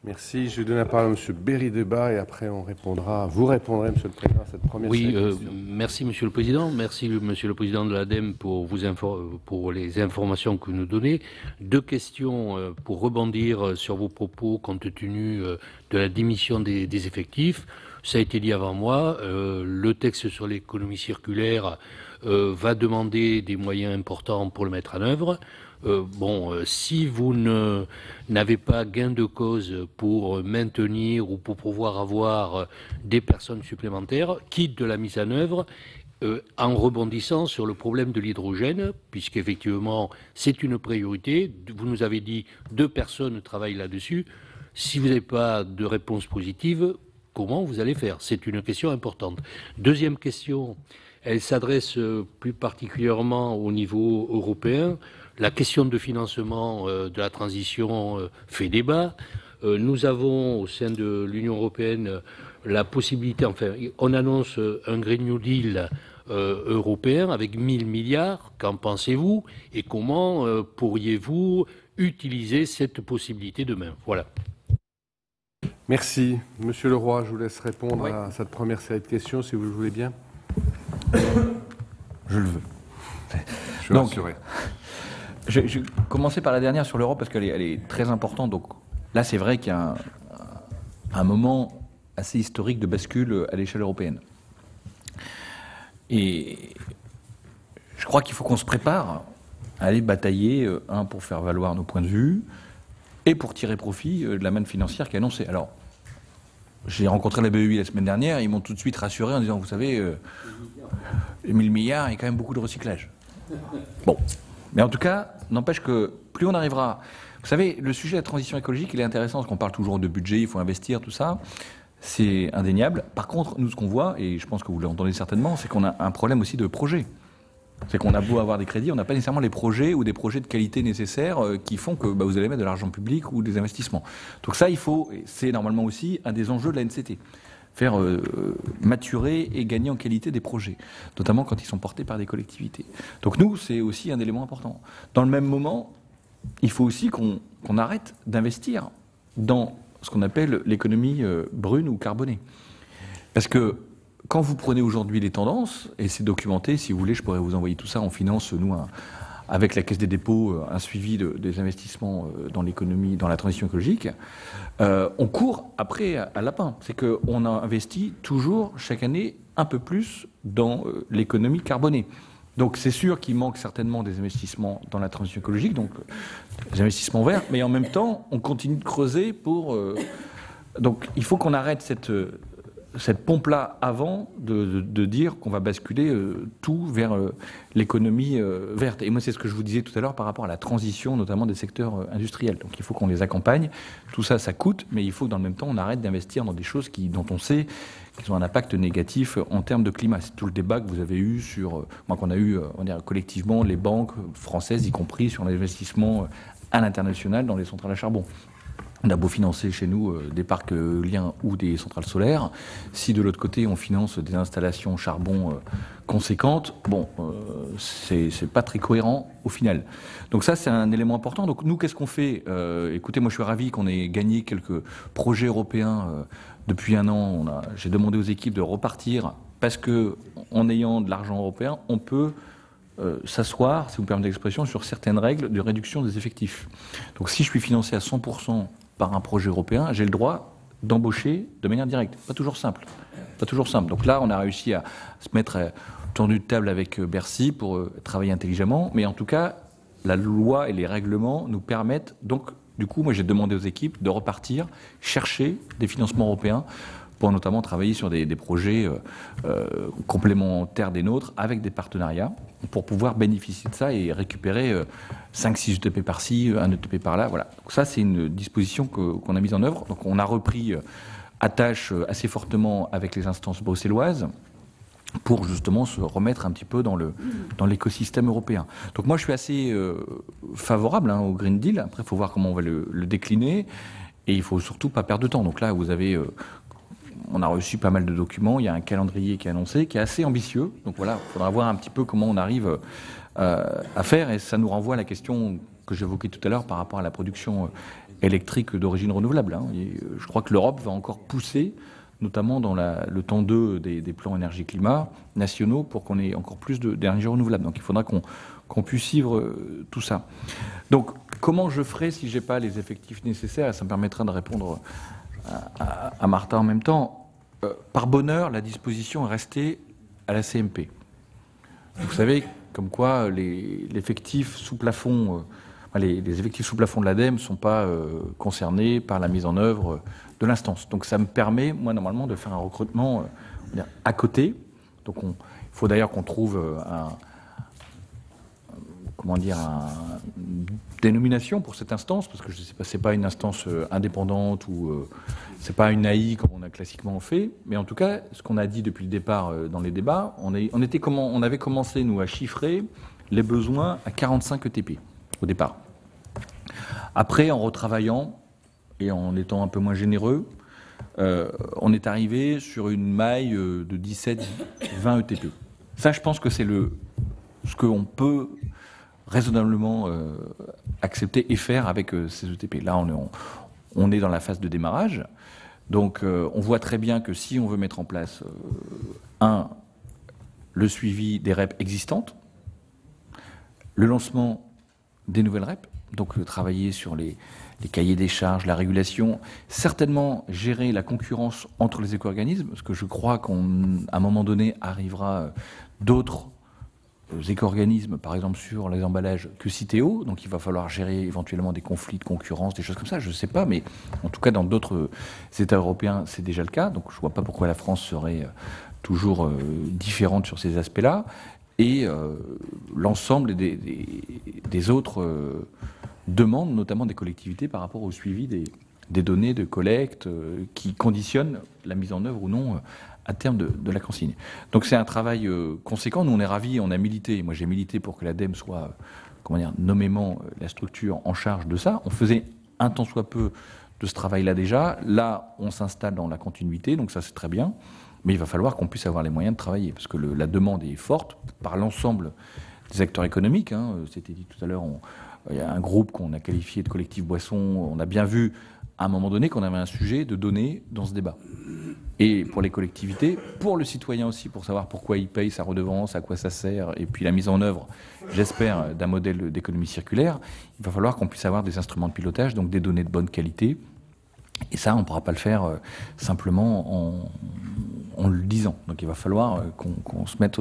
Merci. Je donne la parole à M. Berry-Debat et après vous répondrez, M. le Président, à cette première question. Merci, M. le Président. Merci, M. le Président de l'ADEME, pour les informations que vous nous donnez. Deux questions pour rebondir sur vos propos compte tenu de la diminution des effectifs. Ça a été dit avant moi, le texte sur l'économie circulaire va demander des moyens importants pour le mettre en œuvre. Si vous n'avez pas gain de cause pour maintenir ou pour pouvoir avoir des personnes supplémentaires, quitte de la mise en œuvre, en rebondissant sur le problème de l'hydrogène, puisqu'effectivement c'est une priorité. Vous nous avez dit 2 personnes travaillent là-dessus. Si vous n'avez pas de réponse positive, comment vous allez faire? C'est une question importante. Deuxième question, elle s'adresse plus particulièrement au niveau européen. La question de financement de la transition fait débat. Nous avons au sein de l'Union européenne la possibilité, on annonce un Green New Deal européen avec 1 000 milliards. Qu'en pensez-vous? Et comment pourriez-vous utiliser cette possibilité demain? Voilà. Merci. Monsieur Leroy, je vous laisse répondre à cette première série de questions, si vous le voulez bien. Je le veux. Je suis rassuré. Je vais commencer par la dernière sur l'Europe parce qu'elle est très importante. Donc là, c'est vrai qu'il y a un moment assez historique de bascule à l'échelle européenne. Et je crois qu'il faut qu'on se prépare à aller batailler, pour faire valoir nos points de vue et pour tirer profit de la manne financière qui est annoncée. Alors, j'ai rencontré la BEI la semaine dernière, ils m'ont tout de suite rassuré en disant, vous savez, les 1000 milliards, il y a quand même beaucoup de recyclage. Bon. Mais en tout cas, n'empêche que plus on arrivera... Vous savez, le sujet de la transition écologique, il est intéressant parce qu'on parle toujours de budget, il faut investir, tout ça. C'est indéniable. Par contre, nous, ce qu'on voit, et je pense que vous l'entendez certainement, c'est qu'on a un problème aussi de projet. C'est qu'on a beau avoir des crédits, on n'a pas nécessairement les projets ou des projets de qualité nécessaires qui font que vous allez mettre de l'argent public ou des investissements. Donc ça, c'est normalement aussi un des enjeux de la NCT. Faire maturer et gagner en qualité des projets, notamment quand ils sont portés par des collectivités. Donc nous, c'est aussi un élément important. Dans le même moment, il faut aussi qu'on arrête d'investir dans ce qu'on appelle l'économie brune ou carbonée. Parce que quand vous prenez aujourd'hui les tendances, et c'est documenté, si vous voulez, je pourrais vous envoyer tout ça, on finance, nous, avec la Caisse des dépôts, un suivi des investissements dans l'économie, dans la transition écologique, on court après à lapin. C'est qu'on a investi toujours, chaque année, un peu plus dans l'économie carbonée. Donc c'est sûr qu'il manque certainement des investissements dans la transition écologique, donc des investissements verts, mais en même temps, on continue de creuser pour... Donc il faut qu'on arrête cette pompe-là avant de dire qu'on va basculer tout vers l'économie verte. Et moi, c'est ce que je vous disais tout à l'heure par rapport à la transition, notamment des secteurs industriels. Donc il faut qu'on les accompagne. Tout ça, ça coûte, mais il faut que dans le même temps, on arrête d'investir dans des choses dont on sait qu'ils ont un impact négatif en termes de climat. C'est tout le débat que vous avez eu qu'on a eu collectivement, les banques françaises, y compris sur l'investissement à l'international dans les centrales à charbon. On a beau financer chez nous des parcs éoliens ou des centrales solaires, si de l'autre côté on finance des installations charbon conséquentes, c'est pas très cohérent au final. Donc ça, c'est un élément important. Donc nous, qu'est-ce qu'on fait ? Écoutez, moi je suis ravi qu'on ait gagné quelques projets européens depuis un an. J'ai demandé aux équipes de repartir parce que en ayant de l'argent européen, on peut s'asseoir, si vous me permettez l'expression, sur certaines règles de réduction des effectifs. Donc si je suis financé à 100% par un projet européen, j'ai le droit d'embaucher de manière directe. Pas toujours simple. Donc là, on a réussi à se mettre autour d'une table avec Bercy pour travailler intelligemment. Mais en tout cas, la loi et les règlements nous permettent. Donc, du coup, moi, j'ai demandé aux équipes de repartir, chercher des financements européens pour notamment travailler sur des projets complémentaires des nôtres avec des partenariats pour pouvoir bénéficier de ça et récupérer 5-6 ETP par-ci, 1 ETP par-là. Voilà. Donc ça, c'est une disposition qu'on a mise en œuvre. Donc on a repris attache assez fortement avec les instances bruxelloises pour justement se remettre un petit peu dans l'écosystème européen. Donc moi, je suis assez favorable au Green Deal. Après, il faut voir comment on va le décliner et il ne faut surtout pas perdre de temps. Donc là, vous avez... on a reçu pas mal de documents, il y a un calendrier qui est annoncé, qui est assez ambitieux. Donc voilà, il faudra voir un petit peu comment on arrive à faire. Et ça nous renvoie à la question que j'évoquais tout à l'heure par rapport à la production électrique d'origine renouvelable. Et je crois que l'Europe va encore pousser, notamment dans le temps 2 des plans énergie-climat nationaux, pour qu'on ait encore plus d'énergie renouvelable. Donc il faudra qu'on puisse suivre tout ça. Donc comment je ferai si je n'ai pas les effectifs nécessaires ? Et ça me permettra de répondre à Martin en même temps. Par bonheur, la disposition est restée à la CMP. Vous savez, comme quoi les effectifs sous plafond, les effectifs sous plafond de l'ADEME ne sont pas concernés par la mise en œuvre de l'instance. Donc ça me permet, moi, normalement, de faire un recrutement à côté. Donc il faut d'ailleurs qu'on trouve une dénomination pour cette instance, parce que je sais pas, c'est pas une instance indépendante ou c'est pas une AI comme on a classiquement fait, mais en tout cas, ce qu'on a dit depuis le départ dans les débats, on avait commencé nous à chiffrer les besoins à 45 ETP au départ. Après, en retravaillant et en étant un peu moins généreux, on est arrivé sur une maille de 17-20 ETP. Ça, je pense que c'est ce qu'on peut raisonnablement accepter et faire avec ces ETP. Là, on est dans la phase de démarrage. Donc, on voit très bien que si on veut mettre en place, le suivi des REP existantes, le lancement des nouvelles REP, donc travailler sur les cahiers des charges, la régulation, certainement gérer la concurrence entre les éco-organismes, parce que je crois qu'à un moment donné arrivera d'autres éco-organismes, par exemple sur les emballages, que Citeo, donc il va falloir gérer éventuellement des conflits de concurrence, des choses comme ça, je ne sais pas, mais en tout cas dans d'autres États européens, c'est déjà le cas, donc je ne vois pas pourquoi la France serait toujours différente sur ces aspects-là, et l'ensemble des autres demandes, notamment des collectivités, par rapport au suivi des données de collecte qui conditionnent la mise en œuvre ou non à terme de la consigne. Donc c'est un travail conséquent. Nous, on est ravis, on a milité. Moi, j'ai milité pour que l'ADEME soit, nommément la structure en charge de ça. On faisait un tant soit peu de ce travail-là déjà. Là, on s'installe dans la continuité, donc ça, c'est très bien. Mais il va falloir qu'on puisse avoir les moyens de travailler, parce que la demande est forte par l'ensemble des acteurs économiques. C'était dit tout à l'heure, il y a un groupe qu'on a qualifié de collectif boisson. On a bien vu à un moment donné qu'on avait un sujet de données dans ce débat. Et pour les collectivités, pour le citoyen aussi, pour savoir pourquoi il paye sa redevance, à quoi ça sert, et puis la mise en œuvre, j'espère, d'un modèle d'économie circulaire, il va falloir qu'on puisse avoir des instruments de pilotage, donc des données de bonne qualité. Et ça, on ne pourra pas le faire simplement en le disant. Donc il va falloir qu'on se mette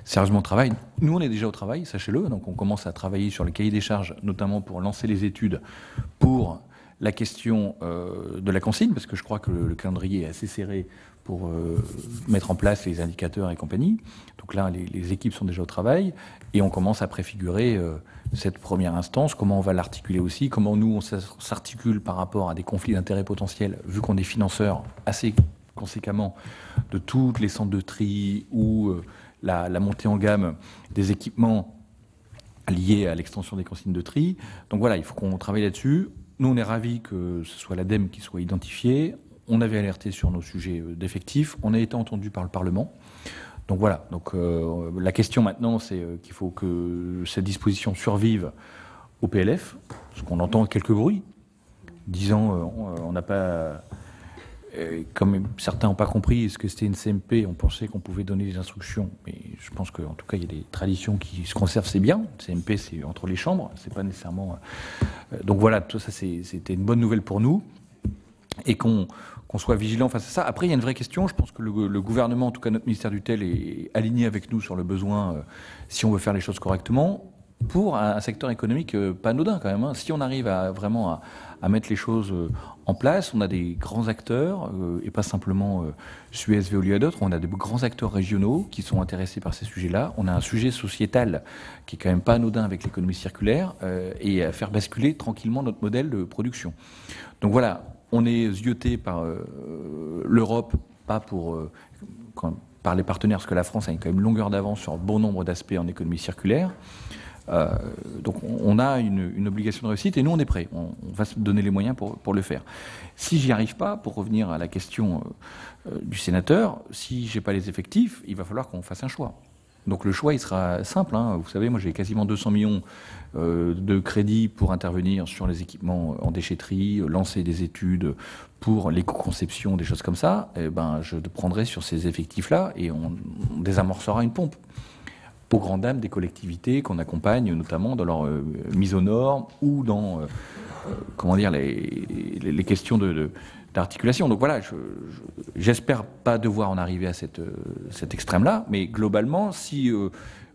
sérieusement au travail. Nous, on est déjà au travail, sachez-le. Donc on commence à travailler sur le cahier des charges, notamment pour lancer les études pour la question de la consigne, parce que je crois que le calendrier est assez serré pour mettre en place les indicateurs et compagnie. Donc là, les équipes sont déjà au travail et on commence à préfigurer cette première instance, comment on va l'articuler aussi, comment nous, on s'articule par rapport à des conflits d'intérêts potentiels, vu qu'on est financeur assez conséquemment de tous les centres de tri ou la montée en gamme des équipements liés à l'extension des consignes de tri. Donc voilà, il faut qu'on travaille là-dessus. Nous, on est ravis que ce soit l'ADEME qui soit identifié. On avait alerté sur nos sujets d'effectifs. On a été entendu par le Parlement. Donc voilà. Donc la question maintenant, c'est qu'il faut que cette disposition survive au PLF, parce qu'on entend quelques bruits, disant on n'a pas, comme certains n'ont pas compris ce que c'était une CMP, on pensait qu'on pouvait donner des instructions. Mais je pense qu'en tout cas, il y a des traditions qui se conservent, c'est bien. CMP, c'est entre les chambres, c'est pas nécessairement. Donc voilà, tout ça, c'était une bonne nouvelle pour nous, et qu'on soit vigilant face à ça. Après, il y a une vraie question. Je pense que le gouvernement, en tout cas notre ministère du TEL, est aligné avec nous sur le besoin, si on veut faire les choses correctement, pour un secteur économique pas anodin quand même. Si on arrive vraiment à mettre les choses en place, on a des grands acteurs, et pas simplement Suez, Veolia et d'autres, on a des grands acteurs régionaux qui sont intéressés par ces sujets-là. On a un sujet sociétal qui est quand même pas anodin avec l'économie circulaire, et à faire basculer tranquillement notre modèle de production. Donc voilà. On est zioté par l'Europe, pas par les partenaires, parce que la France a quand même une longueur d'avance sur un bon nombre d'aspects en économie circulaire. Donc on a une obligation de réussite et nous on est prêts. On va se donner les moyens pour le faire. Si j'y arrive pas, pour revenir à la question du sénateur, si j'ai pas les effectifs, il va falloir qu'on fasse un choix. Donc le choix, il sera simple. Vous savez, moi j'ai quasiment 200 millions de crédits pour intervenir sur les équipements en déchetterie, lancer des études pour l'éco-conception, des choses comme ça. Et je prendrai sur ces effectifs-là et on désamorcera une pompe. Aux grandes dames des collectivités qu'on accompagne, notamment dans leur mise aux normes ou dans les questions d'articulation. Donc voilà, j'espère pas devoir en arriver à cet extrême-là, mais globalement, si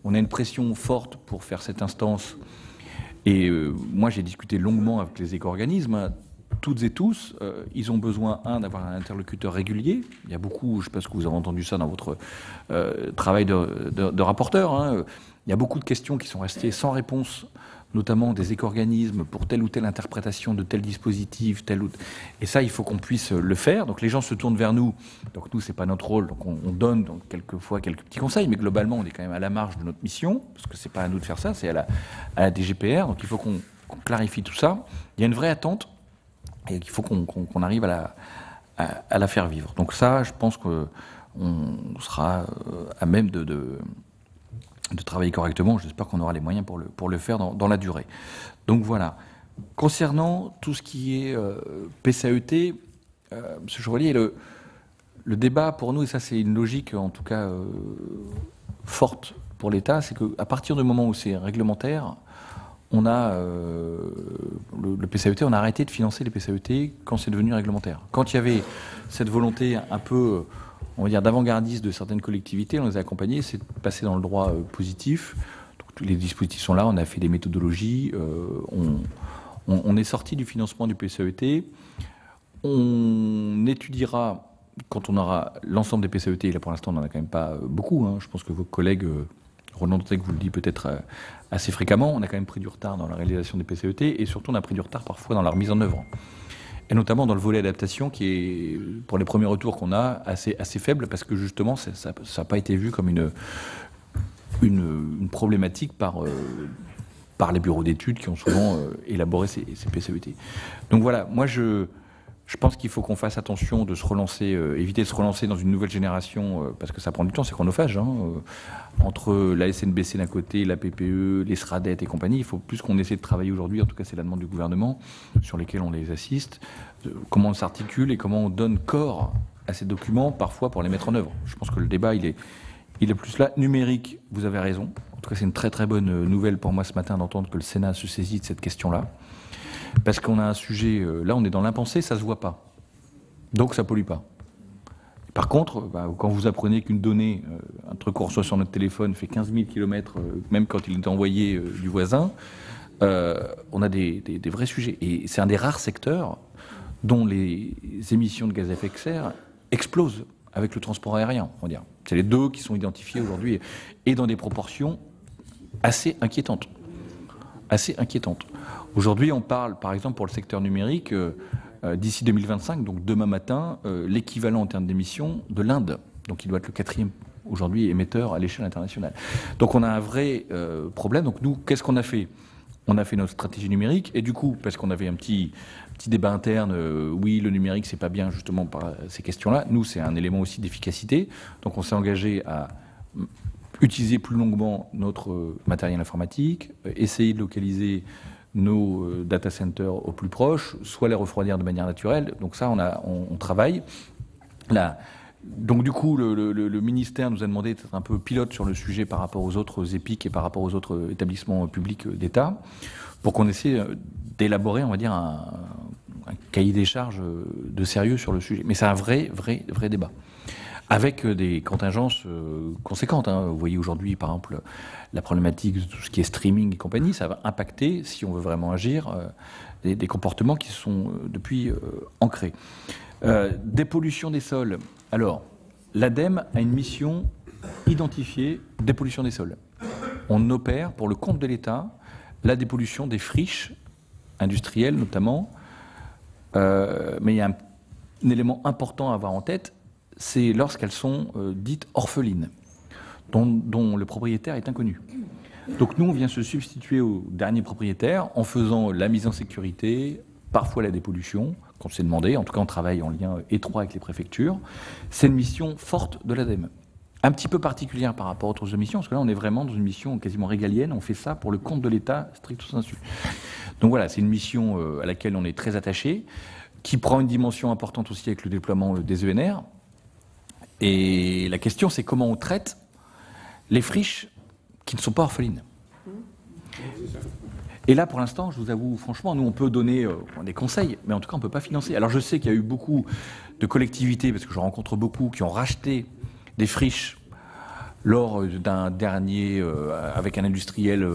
on a une pression forte pour faire cette instance, et moi j'ai discuté longuement avec les éco-organismes, toutes et tous, ils ont besoin, d'avoir un interlocuteur régulier. Il y a beaucoup, je ne sais pas ce que vous avez entendu ça dans votre travail de rapporteur, il y a beaucoup de questions qui sont restées sans réponse, notamment des éco-organismes pour telle ou telle interprétation de tel dispositif, et ça, il faut qu'on puisse le faire. Donc les gens se tournent vers nous. Donc nous, c'est pas notre rôle. Donc on donne quelquefois quelques petits conseils, mais globalement, on est quand même à la marge de notre mission, parce que c'est pas à nous de faire ça, c'est à la DGPR. Donc il faut qu'on clarifie tout ça. Il y a une vraie attente. Et il faut qu'on arrive à la faire vivre. Donc ça, je pense qu'on sera à même de travailler correctement. J'espère qu'on aura les moyens pour le faire dans la durée. Donc voilà. Concernant tout ce qui est PCAET, M. Chevalier, le débat pour nous, et ça c'est une logique en tout cas forte pour l'État, c'est qu'à partir du moment où c'est réglementaire, on a le PCAET, on a arrêté de financer les PCAET quand c'est devenu réglementaire. Quand il y avait cette volonté un peu, on va dire, d'avant-gardiste de certaines collectivités, on les a accompagnés, c'est passé dans le droit positif. Donc, tous les dispositifs sont là, on a fait des méthodologies, on est sorti du financement du PCAET. On étudiera, quand on aura l'ensemble des PCAET, et là pour l'instant on n'en a quand même pas beaucoup, je pense que vos collègues... Roland Dantec vous le dit peut-être assez fréquemment, on a quand même pris du retard dans la réalisation des PCAET et surtout on a pris du retard parfois dans leur mise en œuvre. Et notamment dans le volet adaptation qui est, pour les premiers retours qu'on a, assez faible parce que justement ça n'a pas été vu comme une problématique par les bureaux d'études qui ont souvent élaboré ces PCAET. Donc voilà, moi je pense qu'il faut qu'on fasse attention de se relancer, éviter de se relancer dans une nouvelle génération, parce que ça prend du temps, c'est chronophage. Entre la SNBC d'un côté, la PPE, les SRADET et compagnie, il faut plus qu'on essaie de travailler aujourd'hui, en tout cas c'est la demande du gouvernement, sur lesquels on les assiste, comment on s'articule et comment on donne corps à ces documents, parfois pour les mettre en œuvre. Je pense que le débat, il est plus là. Numérique, vous avez raison. En tout cas, c'est une très très bonne nouvelle pour moi ce matin d'entendre que le Sénat se saisit de cette question-là. Parce qu'on a un sujet, là on est dans l'impensé, ça se voit pas. Donc ça pollue pas. Par contre, quand vous apprenez qu'une donnée, un truc qu'on reçoit sur notre téléphone fait 15 000 km, même quand il est envoyé du voisin, on a des vrais sujets. Et c'est un des rares secteurs dont les émissions de gaz à effet de serre explosent avec le transport aérien, on va dire. C'est les deux qui sont identifiés aujourd'hui et dans des proportions assez inquiétantes. Aujourd'hui, on parle, par exemple, pour le secteur numérique, d'ici 2025, donc demain matin, l'équivalent en termes d'émissions de l'Inde. Donc il doit être le 4e aujourd'hui émetteur à l'échelle internationale. Donc on a un vrai problème. Donc nous, qu'est-ce qu'on a fait? On a fait notre stratégie numérique et du coup, parce qu'on avait un petit débat interne, oui, le numérique, c'est pas bien justement par ces questions-là. Nous, c'est un élément aussi d'efficacité. Donc on s'est engagé à utiliser plus longuement notre matériel informatique, essayer de localiser nos data centers au plus proche, soit les refroidir de manière naturelle. Donc ça, on travaille. Là, donc du coup, le ministère nous a demandé d'être un peu pilote sur le sujet par rapport aux autres EPIC et par rapport aux autres établissements publics d'État, pour qu'on essaie d'élaborer, on va dire, un cahier des charges de sérieux sur le sujet. Mais c'est un vrai débat, avec des contingences conséquentes. Vous voyez aujourd'hui, par exemple, la problématique de tout ce qui est streaming et compagnie, ça va impacter, si on veut vraiment agir, des comportements qui sont depuis ancrés. Dépollution des sols. Alors, l'ADEME a une mission identifiée dépollution des sols. On opère, pour le compte de l'État, la dépollution des friches industrielles notamment. Mais il y a un élément important à avoir en tête, c'est lorsqu'elles sont dites orphelines, dont le propriétaire est inconnu. Donc nous, on vient se substituer au dernier propriétaire en faisant la mise en sécurité, parfois la dépollution, qu'on s'est demandé. En tout cas, on travaille en lien étroit avec les préfectures. C'est une mission forte de l'ADEME. Un petit peu particulière par rapport aux autres missions, parce que là, on est vraiment dans une mission quasiment régalienne. On fait ça pour le compte de l'État, stricto sensu. Donc voilà, c'est une mission à laquelle on est très attaché, qui prend une dimension importante aussi avec le déploiement des ENR. Et la question, c'est comment on traite les friches qui ne sont pas orphelines. Et là, pour l'instant, je vous avoue, franchement, nous, on peut donner des conseils, mais en tout cas, on ne peut pas financer. Alors, je sais qu'il y a eu beaucoup de collectivités, parce que je rencontre beaucoup, qui ont racheté des friches lors d'un dernier, avec un industriel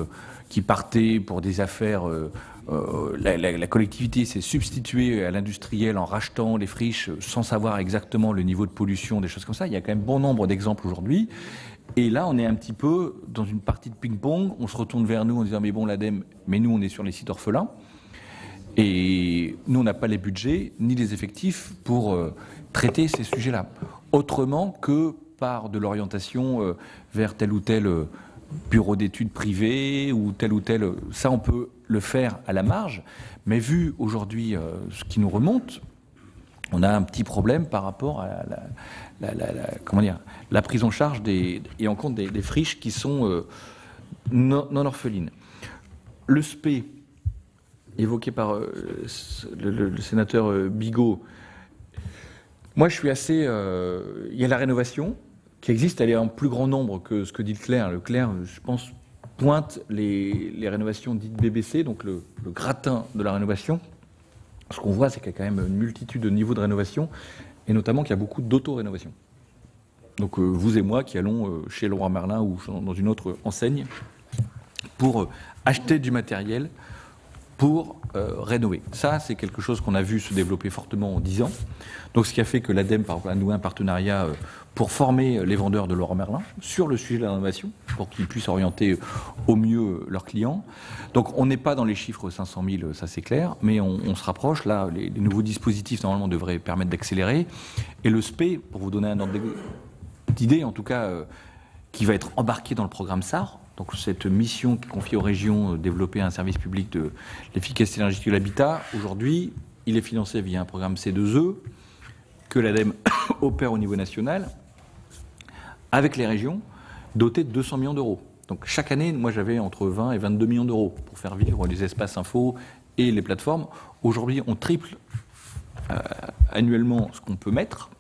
qui partait pour des affaires. La collectivité s'est substituée à l'industriel en rachetant les friches sans savoir exactement le niveau de pollution, des choses comme ça. Il y a quand même bon nombre d'exemples aujourd'hui. Et là, on est un petit peu dans une partie de ping-pong. On se retourne vers nous en disant, mais bon, l'ADEME, mais nous, on est sur les sites orphelins. Et nous, on n'a pas les budgets ni les effectifs pour traiter ces sujets-là. Autrement que par de l'orientation vers tel ou tel bureau d'études privé ou tel. Ça, on peut le faire à la marge. Mais vu aujourd'hui ce qui nous remonte, on a un petit problème par rapport à la prise en charge et en compte des friches qui sont non orphelines. Le SPE, évoqué par le sénateur Bigot, moi je suis assez... il y a la rénovation qui existe, elle est en plus grand nombre que ce que dit le CLER. Le CLER, je pense, pointe les rénovations dites BBC, donc le gratin de la rénovation. Ce qu'on voit, c'est qu'il y a quand même une multitude de niveaux de rénovation, et notamment qu'il y a beaucoup d'auto-rénovation. Donc vous et moi qui allons chez Leroy Merlin ou dans une autre enseigne pour acheter du matériel pour rénover. Ça, c'est quelque chose qu'on a vu se développer fortement en 10 ans. Donc ce qui a fait que l'ADEME, par exemple, a noué un partenariat pour former les vendeurs de Leroy Merlin sur le sujet de la rénovation, pour qu'ils puissent orienter au mieux leurs clients. Donc on n'est pas dans les chiffres 500 000, ça c'est clair, mais on se rapproche. Là, les nouveaux dispositifs, normalement, devraient permettre d'accélérer. Et le SPE, pour vous donner un ordre d'idée, en tout cas, qui va être embarqué dans le programme SAR, donc cette mission qui confie aux régions développer un service public de l'efficacité énergétique de l'habitat, aujourd'hui, il est financé via un programme C2E que l'ADEME opère au niveau national avec les régions, doté de 200 millions d'euros. Donc chaque année, moi j'avais entre 20 et 22 millions d'euros pour faire vivre les espaces info et les plateformes. Aujourd'hui, on triple annuellement ce qu'on peut mettre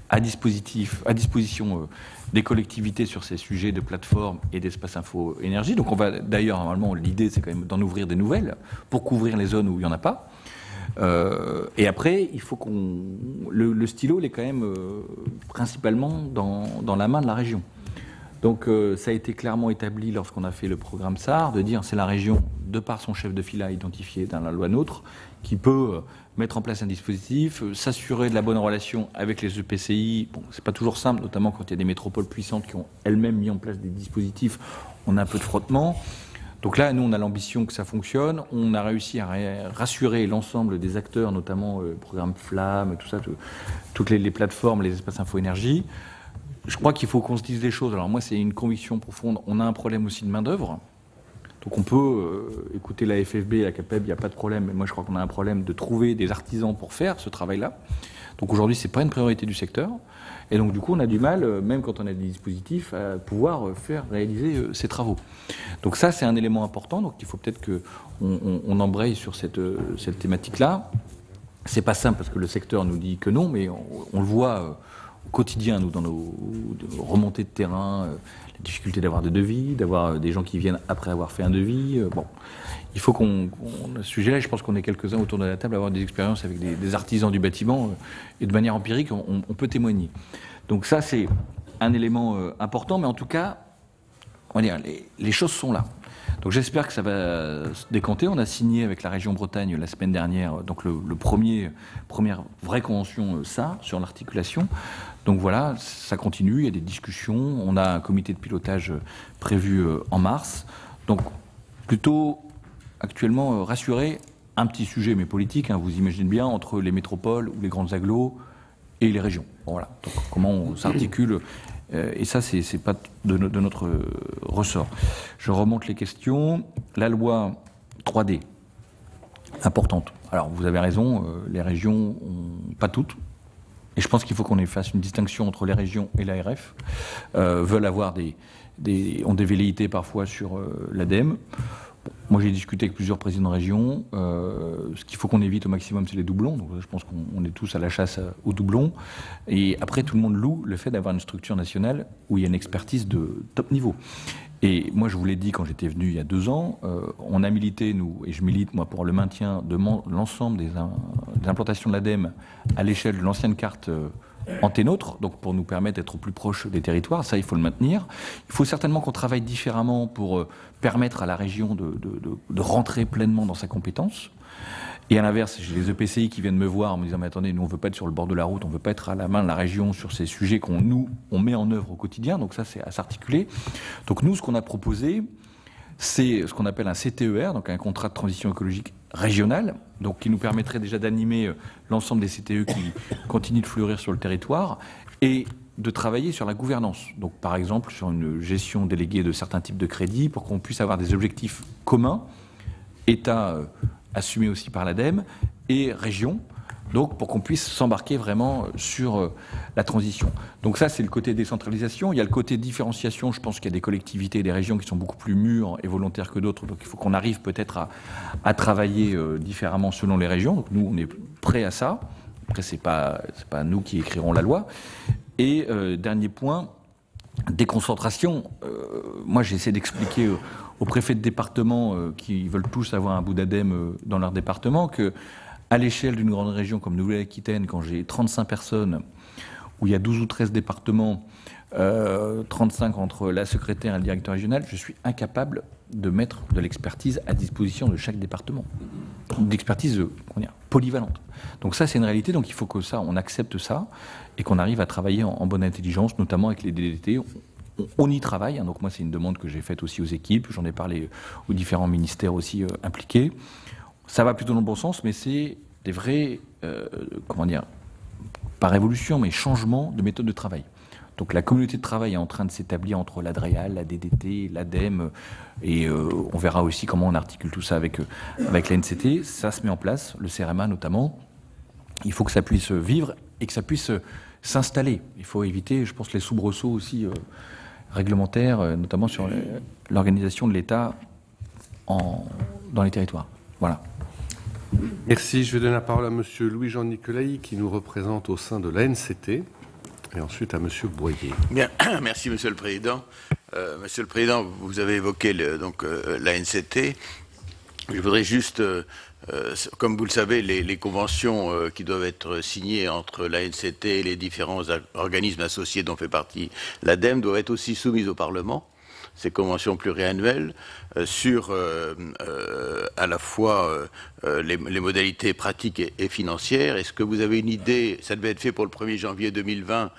à disposition des collectivités sur ces sujets de plateformes et d'espace info énergie. Donc on va d'ailleurs, normalement, l'idée c'est quand même d'en ouvrir des nouvelles pour couvrir les zones où il n'y en a pas. Et après, il faut le stylo, il est quand même principalement dans la main de la région. Donc ça a été clairement établi lorsqu'on a fait le programme SAR, de dire c'est la région, de par son chef de fila identifié dans la loi NOTRe, qui peut mettre en place un dispositif, s'assurer de la bonne relation avec les EPCI. Bon, c'est pas toujours simple, notamment quand il y a des métropoles puissantes qui ont elles-mêmes mis en place des dispositifs, on a un peu de frottement. Donc là, nous, on a l'ambition que ça fonctionne. On a réussi à rassurer l'ensemble des acteurs, notamment le programme Flamme, tout ça, toutes les plateformes, les espaces info-énergie. Je crois qu'il faut qu'on se dise les choses. Alors moi, c'est une conviction profonde. On a un problème aussi de main-d'œuvre. Donc on peut écouter la FFB, la CAPEB, il n'y a pas de problème. Mais moi, je crois qu'on a un problème de trouver des artisans pour faire ce travail-là. Donc aujourd'hui, ce n'est pas une priorité du secteur. Et donc du coup, on a du mal, même quand on a des dispositifs, à pouvoir faire réaliser ces travaux. Donc ça, c'est un élément important. Donc il faut peut-être qu'on embraye sur cette thématique-là. C'est pas simple parce que le secteur nous dit que non, mais on le voit au quotidien, nous, dans nos remontées de terrain, la difficulté d'avoir des devis, d'avoir des gens qui viennent après avoir fait un devis. Bon, il faut qu'on, à ce sujet-là, je pense qu'on est quelques-uns autour de la table à avoir des expériences avec des artisans du bâtiment et de manière empirique, on peut témoigner. Donc ça, c'est un élément important, mais en tout cas, on va dire, les choses sont là. Donc j'espère que ça va se décanter. On a signé avec la région Bretagne la semaine dernière donc le première vraie convention SAR sur l'articulation. Donc voilà, ça continue, il y a des discussions. On a un comité de pilotage prévu en mars. Donc plutôt actuellement rassuré, un petit sujet mais politique, hein, vous imaginez bien, entre les métropoles ou les grandes agglos et les régions. Bon, voilà. Donc comment on s'articule et ça, c'est pas de notre ressort. Je remonte les questions. La loi 3D, importante. Alors, vous avez raison, les régions, pas toutes. Et je pense qu'il faut qu'on fasse une distinction entre les régions et l'ARF. Veulent avoir ont des velléités parfois sur l'ADEME. Moi, j'ai discuté avec plusieurs présidents de région. Ce qu'il faut qu'on évite au maximum, c'est les doublons. Donc, je pense qu'on est tous à la chasse aux doublons. Et après, tout le monde loue le fait d'avoir une structure nationale où il y a une expertise de top niveau. Et moi, je vous l'ai dit quand j'étais venu il y a 2 ans, on a milité, nous, et je milite, moi, pour le maintien de l'ensemble des implantations de l'ADEME à l'échelle de l'ancienne carte Anténôtre, donc pour nous permettre d'être au plus proche des territoires. Ça, il faut le maintenir. Il faut certainement qu'on travaille différemment pour permettre à la région de rentrer pleinement dans sa compétence. Et à l'inverse, j'ai les EPCI qui viennent me voir en me disant « Mais attendez, nous, on ne veut pas être sur le bord de la route, on ne veut pas être à la main de la région sur ces sujets on met en œuvre au quotidien. » Donc ça, c'est à s'articuler. Donc nous, ce qu'on a proposé, c'est ce qu'on appelle un CTER, donc un contrat de transition écologique régional, donc qui nous permettrait déjà d'animer l'ensemble des CTE qui continuent de fleurir sur le territoire et de travailler sur la gouvernance. Donc par exemple sur une gestion déléguée de certains types de crédits pour qu'on puisse avoir des objectifs communs, État assumé aussi par l'ADEME et région, donc pour qu'on puisse s'embarquer vraiment sur la transition. Donc ça, c'est le côté décentralisation. Il y a le côté différenciation. Je pense qu'il y a des collectivités et des régions qui sont beaucoup plus mûres et volontaires que d'autres. Donc il faut qu'on arrive peut-être à travailler différemment selon les régions. Donc nous, on est prêts à ça. Après, c'est pas nous qui écrirons la loi. Et dernier point, déconcentration. Moi, j'essaie d'expliquer aux préfets de département qui veulent tous avoir un bout d'ADEME dans leur département que à l'échelle d'une grande région comme Nouvelle-Aquitaine, quand j'ai 35 personnes, où il y a 12 ou 13 départements, 35 entre la secrétaire et le directeur régional, je suis incapable de mettre de l'expertise à disposition de chaque département. D'expertise polyvalente. Donc ça, c'est une réalité, donc il faut que ça, on accepte ça, et qu'on arrive à travailler en bonne intelligence, notamment avec les DDT. On y travaille, hein, donc moi, c'est une demande que j'ai faite aussi aux équipes, j'en ai parlé aux différents ministères aussi impliqués. Ça va plutôt dans le bon sens, mais c'est des vrais, pas révolution, mais changement de méthode de travail. Donc la communauté de travail est en train de s'établir entre l'ADREAL, la DDT, l'ADEME, et on verra aussi comment on articule tout ça avec la NCT. Ça se met en place, le CRMA notamment. Il faut que ça puisse vivre et que ça puisse s'installer. Il faut éviter, je pense, les soubresauts aussi réglementaires, notamment sur l'organisation de l'État dans les territoires. Voilà. Merci. Je vais donner la parole à monsieur Louis-Jean Nicolaï, qui nous représente au sein de l'ANCT, et ensuite à monsieur Boyer. Bien, merci monsieur le Président. Monsieur le Président, vous avez évoqué l'ANCT. Je voudrais juste Comme vous le savez, les conventions qui doivent être signées entre l'ANCT et les différents organismes associés dont fait partie l'ADEME doivent être aussi soumises au Parlement. Ces conventions pluriannuelles sur à la fois les modalités pratiques et financières. Est-ce que vous avez une idée? Ça devait être fait pour le 1er janvier 2020.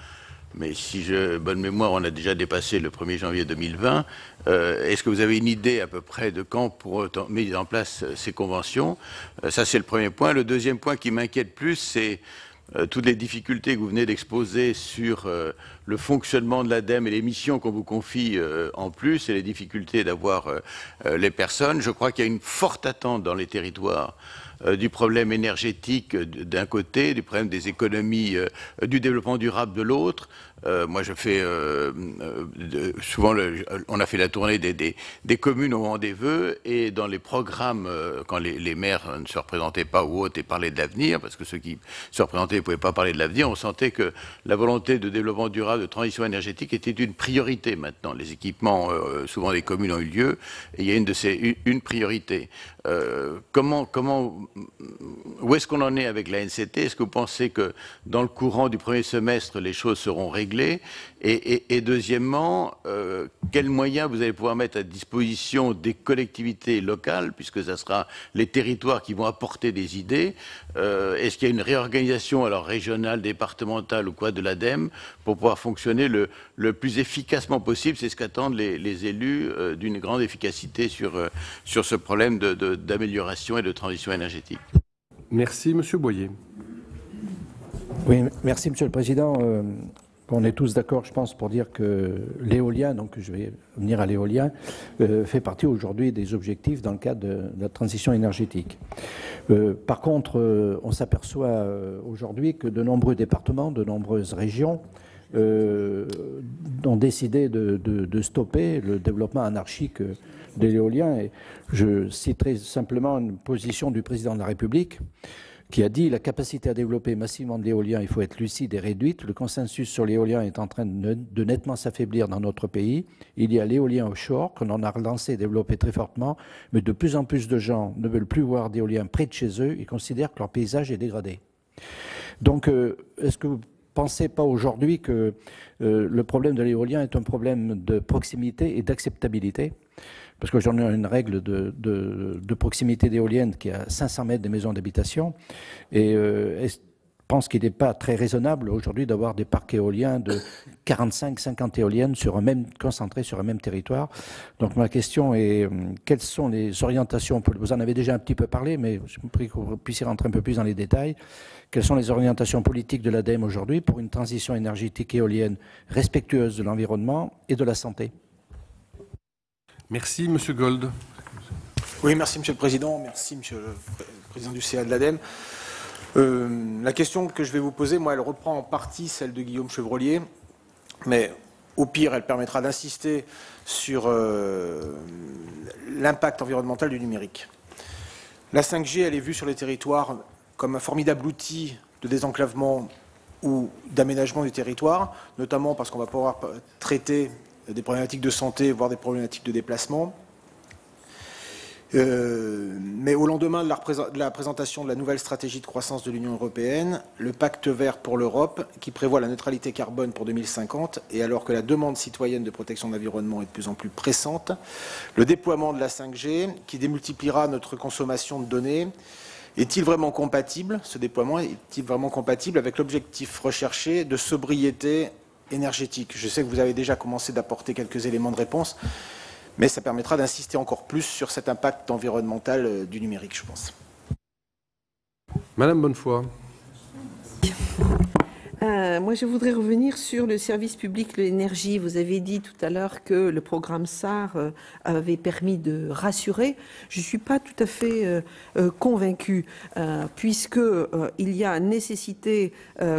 Mais si j'ai bonne mémoire, on a déjà dépassé le 1er janvier 2020. Est-ce que vous avez une idée à peu près de quand pourront mettre en place ces conventions? Ça, c'est le premier point. Le deuxième point qui m'inquiète plus, c'est toutes les difficultés que vous venez d'exposer sur le fonctionnement de l'ADEME et les missions qu'on vous confie en plus, et les difficultés d'avoir les personnes. Je crois qu'il y a une forte attente dans les territoires du problème énergétique d'un côté, du problème des économies, du développement durable de l'autre. Moi, je fais souvent, on a fait la tournée des communes au moment des vœux, et dans les programmes, quand les maires ne se représentaient pas ou autres et parlaient de l'avenir, parce que ceux qui se représentaient ne pouvaient pas parler de l'avenir, on sentait que la volonté de développement durable, de transition énergétique était une priorité maintenant. Les équipements, souvent des communes, ont eu lieu, et il y a une priorité. Où est-ce qu'on en est avec la NCT? Est-ce que vous pensez que dans le courant du premier semestre, les choses seront réglées? Et deuxièmement, quels moyens vous allez pouvoir mettre à disposition des collectivités locales, puisque ce sera les territoires qui vont apporter des idées? Est-ce qu'il y a une réorganisation alors régionale, départementale ou quoi de l'ADEME pour pouvoir fonctionner le plus efficacement possible? C'est ce qu'attendent les élus, d'une grande efficacité sur ce problème d'amélioration et de transition énergétique. Merci, Monsieur Boyer. Oui, merci, Monsieur le Président. On est tous d'accord, je pense, pour dire que l'éolien, donc je vais venir à l'éolien, fait partie aujourd'hui des objectifs dans le cadre de la transition énergétique. Par contre, on s'aperçoit aujourd'hui que de nombreux départements, de nombreuses régions ont décidé de stopper le développement anarchique de l'éolien. Et je citerai simplement une position du président de la République qui a dit: la capacité à développer massivement de l'éolien, il faut être lucide et réduite. Le consensus sur l'éolien est en train de nettement s'affaiblir dans notre pays. Il y a l'éolien offshore qu'on en a relancé et développé très fortement, mais de plus en plus de gens ne veulent plus voir d'éolien près de chez eux. Ils considèrent que leur paysage est dégradé. Donc, est-ce que vous ne pensez pas aujourd'hui que le problème de l'éolien est un problème de proximité et d'acceptabilité? Parce qu'aujourd'hui, on a une règle de proximité d'éoliennes qui est à 500 mètres des maisons d'habitation. Et je pense qu'il n'est pas très raisonnable aujourd'hui d'avoir des parcs éoliens de 45-50 éoliennes concentrées sur un même territoire. Donc ma question est, quelles sont les orientations? Vous en avez déjà un petit peu parlé, mais je vous prie que vous puissiez rentrer un peu plus dans les détails. Quelles sont les orientations politiques de l'ADEME aujourd'hui pour une transition énergétique éolienne respectueuse de l'environnement et de la santé? Merci, Monsieur Gold. Oui, merci, Monsieur le Président. Merci, Monsieur le Président du CA de l'ADEME. La question que je vais vous poser, moi, elle reprend en partie celle de Guillaume Chevrollier, mais au pire, elle permettra d'insister sur l'impact environnemental du numérique. La 5G, elle est vue sur les territoires comme un formidable outil de désenclavement ou d'aménagement du territoire, notamment parce qu'on va pouvoir traiter des problématiques de santé, voire des problématiques de déplacement. Mais au lendemain de la présentation de la nouvelle stratégie de croissance de l'Union européenne, le pacte vert pour l'Europe, qui prévoit la neutralité carbone pour 2050, et alors que la demande citoyenne de protection de l'environnement est de plus en plus pressante, le déploiement de la 5G, qui démultipliera notre consommation de données, est-il vraiment compatible, ce déploiement, est-il vraiment compatible avec l'objectif recherché de sobriété énergétique? Je sais que vous avez déjà commencé d'apporter quelques éléments de réponse, mais ça permettra d'insister encore plus sur cet impact environnemental du numérique, je pense. Madame Bonnefoy. Moi, je voudrais revenir sur le service public de l'énergie. Vous avez dit tout à l'heure que le programme SAR avait permis de rassurer. Je ne suis pas tout à fait convaincue, puisqu'il y a nécessité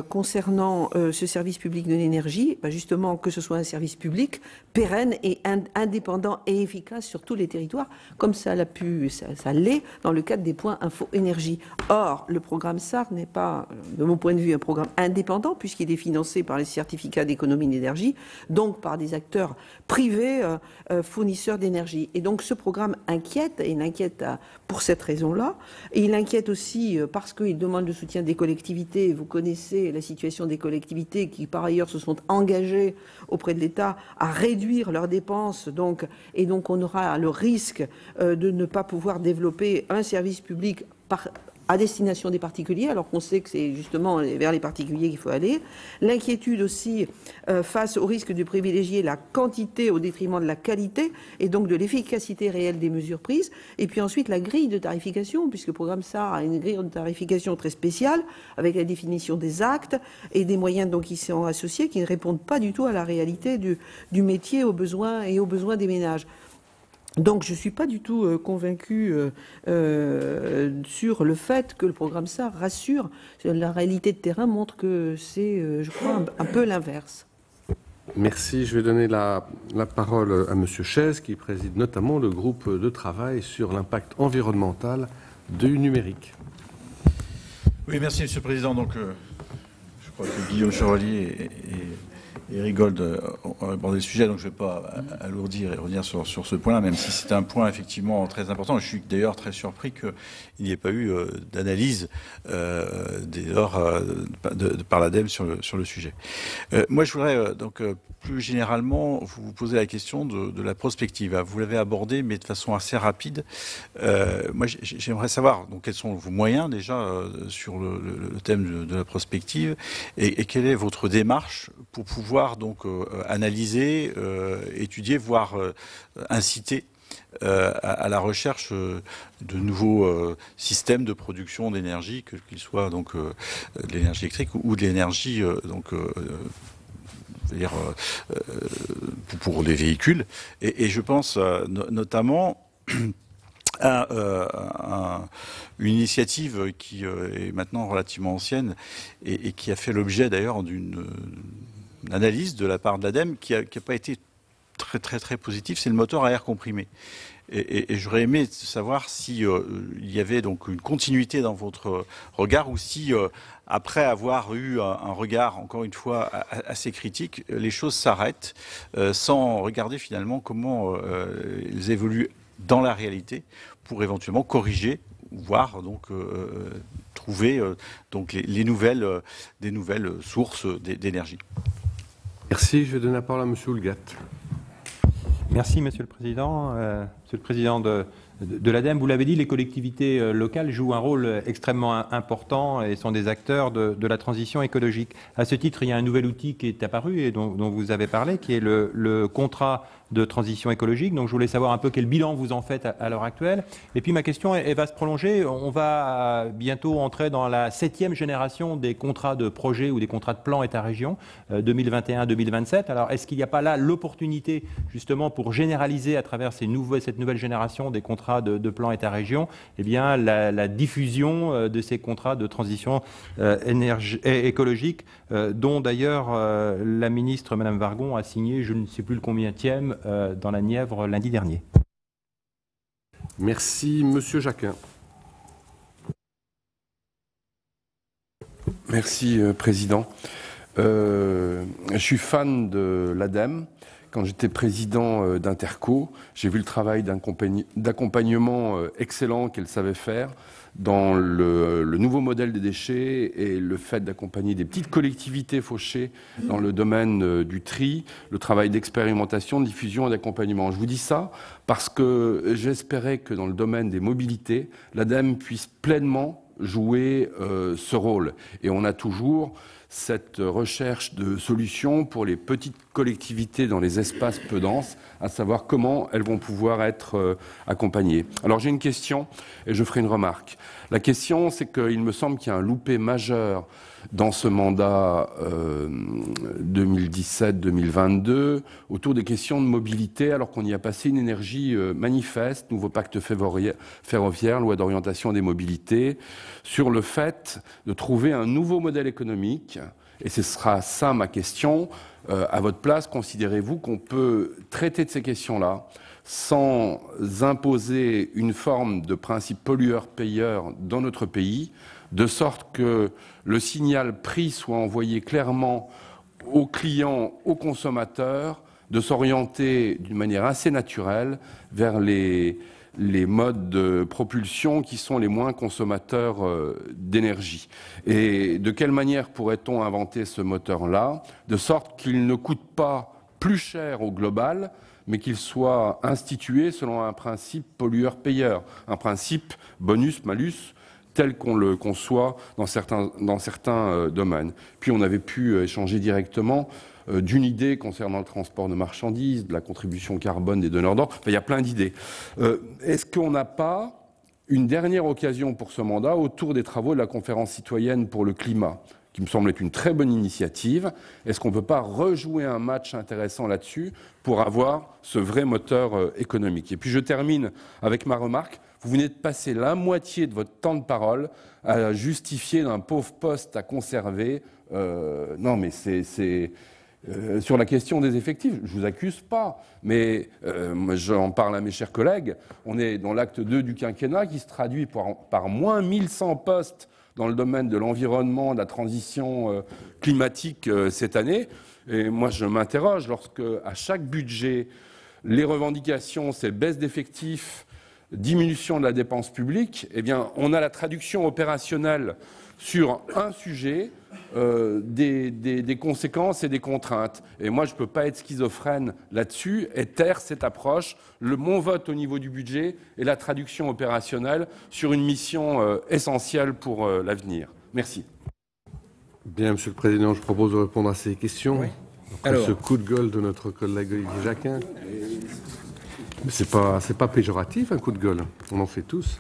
concernant ce service public de l'énergie, justement que ce soit un service public pérenne et indépendant et efficace sur tous les territoires, comme ça l'est dans le cadre des points info énergie. Or, le programme SAR n'est pas, de mon point de vue, un programme indépendant, puisqu'il il est financé par les certificats d'économie d'énergie, donc par des acteurs privés fournisseurs d'énergie. Et donc ce programme inquiète, et il inquiète pour cette raison-là, et il inquiète aussi parce qu'il demande le soutien des collectivités. Vous connaissez la situation des collectivités qui, par ailleurs, se sont engagées auprès de l'État à réduire leurs dépenses, et donc on aura le risque de ne pas pouvoir développer un service public à destination des particuliers, alors qu'on sait que c'est justement vers les particuliers qu'il faut aller. L'inquiétude aussi face au risque de privilégier la quantité au détriment de la qualité et donc de l'efficacité réelle des mesures prises. Et puis ensuite la grille de tarification, puisque le programme SAR a une grille de tarification très spéciale avec la définition des actes et des moyens donc qui sont associés qui ne répondent pas du tout à la réalité du métier, aux besoins des ménages. Donc je ne suis pas du tout convaincue sur le fait que le programme SAR rassure. La réalité de terrain montre que c'est, je crois, un peu l'inverse. Merci. Je vais donner la parole à M. Chaise, qui préside notamment le groupe de travail sur l'impact environnemental du numérique. Oui, merci, Monsieur le Président. Donc, je crois que Guillaume Chevrollier et Rigold ont abordé le sujet, donc je ne vais pas alourdir et revenir sur ce point-là, même si c'est un point effectivement très important. Je suis d'ailleurs très surpris qu'il n'y ait pas eu d'analyse par l'ADEME sur le sujet. Moi, je voudrais donc plus généralement vous poser la question de la prospective. Vous l'avez abordé, mais de façon assez rapide. Moi, j'aimerais savoir donc, quels sont vos moyens déjà sur le thème de la prospective et quelle est votre démarche pour pouvoir donc analyser, étudier, voire inciter à la recherche de nouveaux systèmes de production d'énergie, qu'ils soient donc de l'énergie électrique ou de l'énergie pour les véhicules. Et je pense notamment à une initiative qui est maintenant relativement ancienne et qui a fait l'objet d'ailleurs d'une analyse de la part de l'ADEME qui n'a pas été très positive, c'est le moteur à air comprimé. Et j'aurais aimé savoir si il y avait donc une continuité dans votre regard ou si, après avoir eu un regard, encore une fois, assez critique, les choses s'arrêtent sans regarder finalement comment elles évoluent dans la réalité pour éventuellement corriger, voire donc trouver donc des nouvelles sources d'énergie. Merci. Je vais donner la parole à M. Houlgat. Merci, Monsieur le Président. Monsieur le Président de l'ADEME, vous l'avez dit, les collectivités locales jouent un rôle extrêmement important et sont des acteurs de la transition écologique. À ce titre, il y a un nouvel outil qui est apparu et dont vous avez parlé, qui est le contrat de transition écologique. Donc je voulais savoir un peu quel bilan vous en faites à l'heure actuelle. Et puis ma question elle va se prolonger. On va bientôt entrer dans la 7e génération des contrats de projet ou des contrats de plan État-région 2021-2027. Alors est-ce qu'il n'y a pas là l'opportunité justement pour généraliser à travers cette nouvelle génération des contrats de plan État-région la diffusion de ces contrats de transition écologique dont d'ailleurs la ministre Madame Wargon a signé je ne sais plus le combienième dans la Nièvre lundi dernier. Merci. Monsieur Jacquin. Merci, Président. Je suis fan de l'ADEME. Quand j'étais président d'Interco, j'ai vu le travail d'accompagnement excellent qu'elle savait faire dans le nouveau modèle des déchets et le fait d'accompagner des petites collectivités fauchées dans le domaine du tri, le travail d'expérimentation, de diffusion et d'accompagnement. Je vous dis ça parce que j'espérais que dans le domaine des mobilités, l'ADEME puisse pleinement jouer ce rôle. Et on a toujours cette recherche de solutions pour les petites collectivités dans les espaces peu denses, à savoir comment elles vont pouvoir être accompagnées. Alors j'ai une question et je ferai une remarque. La question, c'est qu'il me semble qu'il y a un loupé majeur dans ce mandat 2017-2022 autour des questions de mobilité, alors qu'on y a passé une énergie manifeste, nouveau pacte ferroviaire, loi d'orientation des mobilités, sur le fait de trouver un nouveau modèle économique. Et ce sera ça ma question. À votre place, considérez-vous qu'on peut traiter de ces questions-là sans imposer une forme de principe pollueur-payeur dans notre pays, de sorte que le signal prix soit envoyé clairement aux clients, aux consommateurs, de s'orienter d'une manière assez naturelle vers les modes de propulsion qui sont les moins consommateurs d'énergie. Et de quelle manière pourrait-on inventer ce moteur-là, de sorte qu'il ne coûte pas plus cher au global, mais qu'il soit institué selon un principe pollueur-payeur, un principe bonus-malus, tel qu'on le conçoit dans certains domaines. Puis on avait pu échanger directement d'une idée concernant le transport de marchandises, de la contribution carbone des donneurs d'ordre. Enfin, il y a plein d'idées. Est-ce qu'on n'a pas une dernière occasion pour ce mandat autour des travaux de la conférence citoyenne pour le climat, qui me semble être une très bonne initiative? Est-ce qu'on ne peut pas rejouer un match intéressant là-dessus pour avoir ce vrai moteur économique? Et puis je termine avec ma remarque. Vous venez de passer la moitié de votre temps de parole à justifier d'un pauvre poste à conserver. Non, mais c'est sur la question des effectifs, je ne vous accuse pas, mais j'en parle à mes chers collègues. On est dans l'acte 2 du quinquennat qui se traduit par moins 1100 postes dans le domaine de l'environnement, de la transition climatique cette année. Et moi, je m'interroge lorsque, à chaque budget, les revendications, c'est baisse d'effectifs, diminution de la dépense publique, eh bien, on a la traduction opérationnelle sur un sujet des conséquences et des contraintes. Et moi, je ne peux pas être schizophrène là-dessus et taire cette approche, mon vote au niveau du budget et la traduction opérationnelle sur une mission essentielle pour l'avenir. Merci. Bien, Monsieur le Président, je propose de répondre à ces questions. Oui. Après ce coup de gueule de notre collègue Olivier Jacquin. Mais c'est pas péjoratif, un coup de gueule. On en fait tous.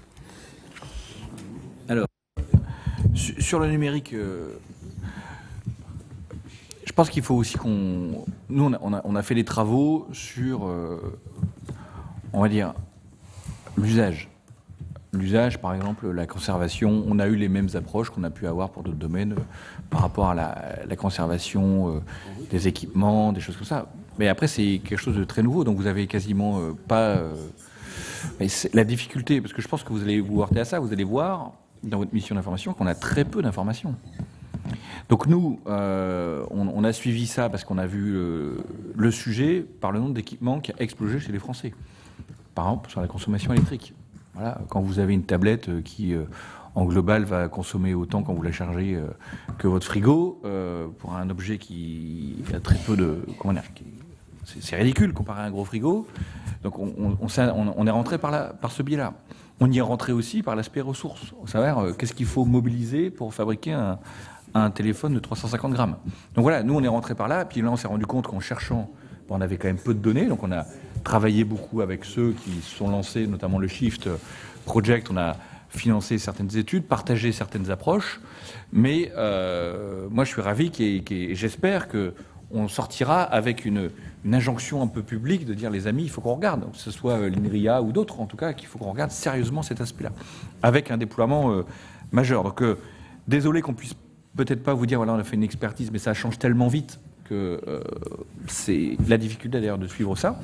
Alors, sur le numérique, je pense qu'il faut aussi qu'on... Nous, on a fait des travaux sur, on va dire, l'usage. L'usage, par exemple, la conservation. On a eu les mêmes approches qu'on a pu avoir pour d'autres domaines par rapport à la conservation des équipements, des choses comme ça. Mais après, c'est quelque chose de très nouveau, donc vous avez quasiment pas... la difficulté, parce que je pense que vous allez vous heurter à ça, vous allez voir dans votre mission d'information qu'on a très peu d'informations. Donc nous, on a suivi ça parce qu'on a vu le sujet par le nombre d'équipements qui a explosé chez les Français. Par exemple, sur la consommation électrique. Voilà, quand vous avez une tablette qui, en global, va consommer autant quand vous la chargez que votre frigo, pour un objet qui a très peu de... Comment dire, c'est ridicule comparé à un gros frigo. Donc on est rentré par ce biais-là. On y est rentré aussi par l'aspect ressources. Savoir qu'est-ce qu'il faut mobiliser pour fabriquer un téléphone de 350 grammes. Donc voilà, nous on est rentré par là, puis là on s'est rendu compte qu'en cherchant, on avait quand même peu de données, donc on a travaillé beaucoup avec ceux qui se sont lancés, notamment le Shift Project, on a financé certaines études, partagé certaines approches, mais moi je suis ravi et j'espère qu'on sortira avec une injonction un peu publique de dire les amis, il faut qu'on regarde, que ce soit l'INRIA ou d'autres en tout cas, qu'il faut qu'on regarde sérieusement cet aspect-là, avec un déploiement majeur. Donc désolé qu'on puisse peut-être pas vous dire voilà on a fait une expertise, mais ça change tellement vite que c'est la difficulté d'ailleurs de suivre ça.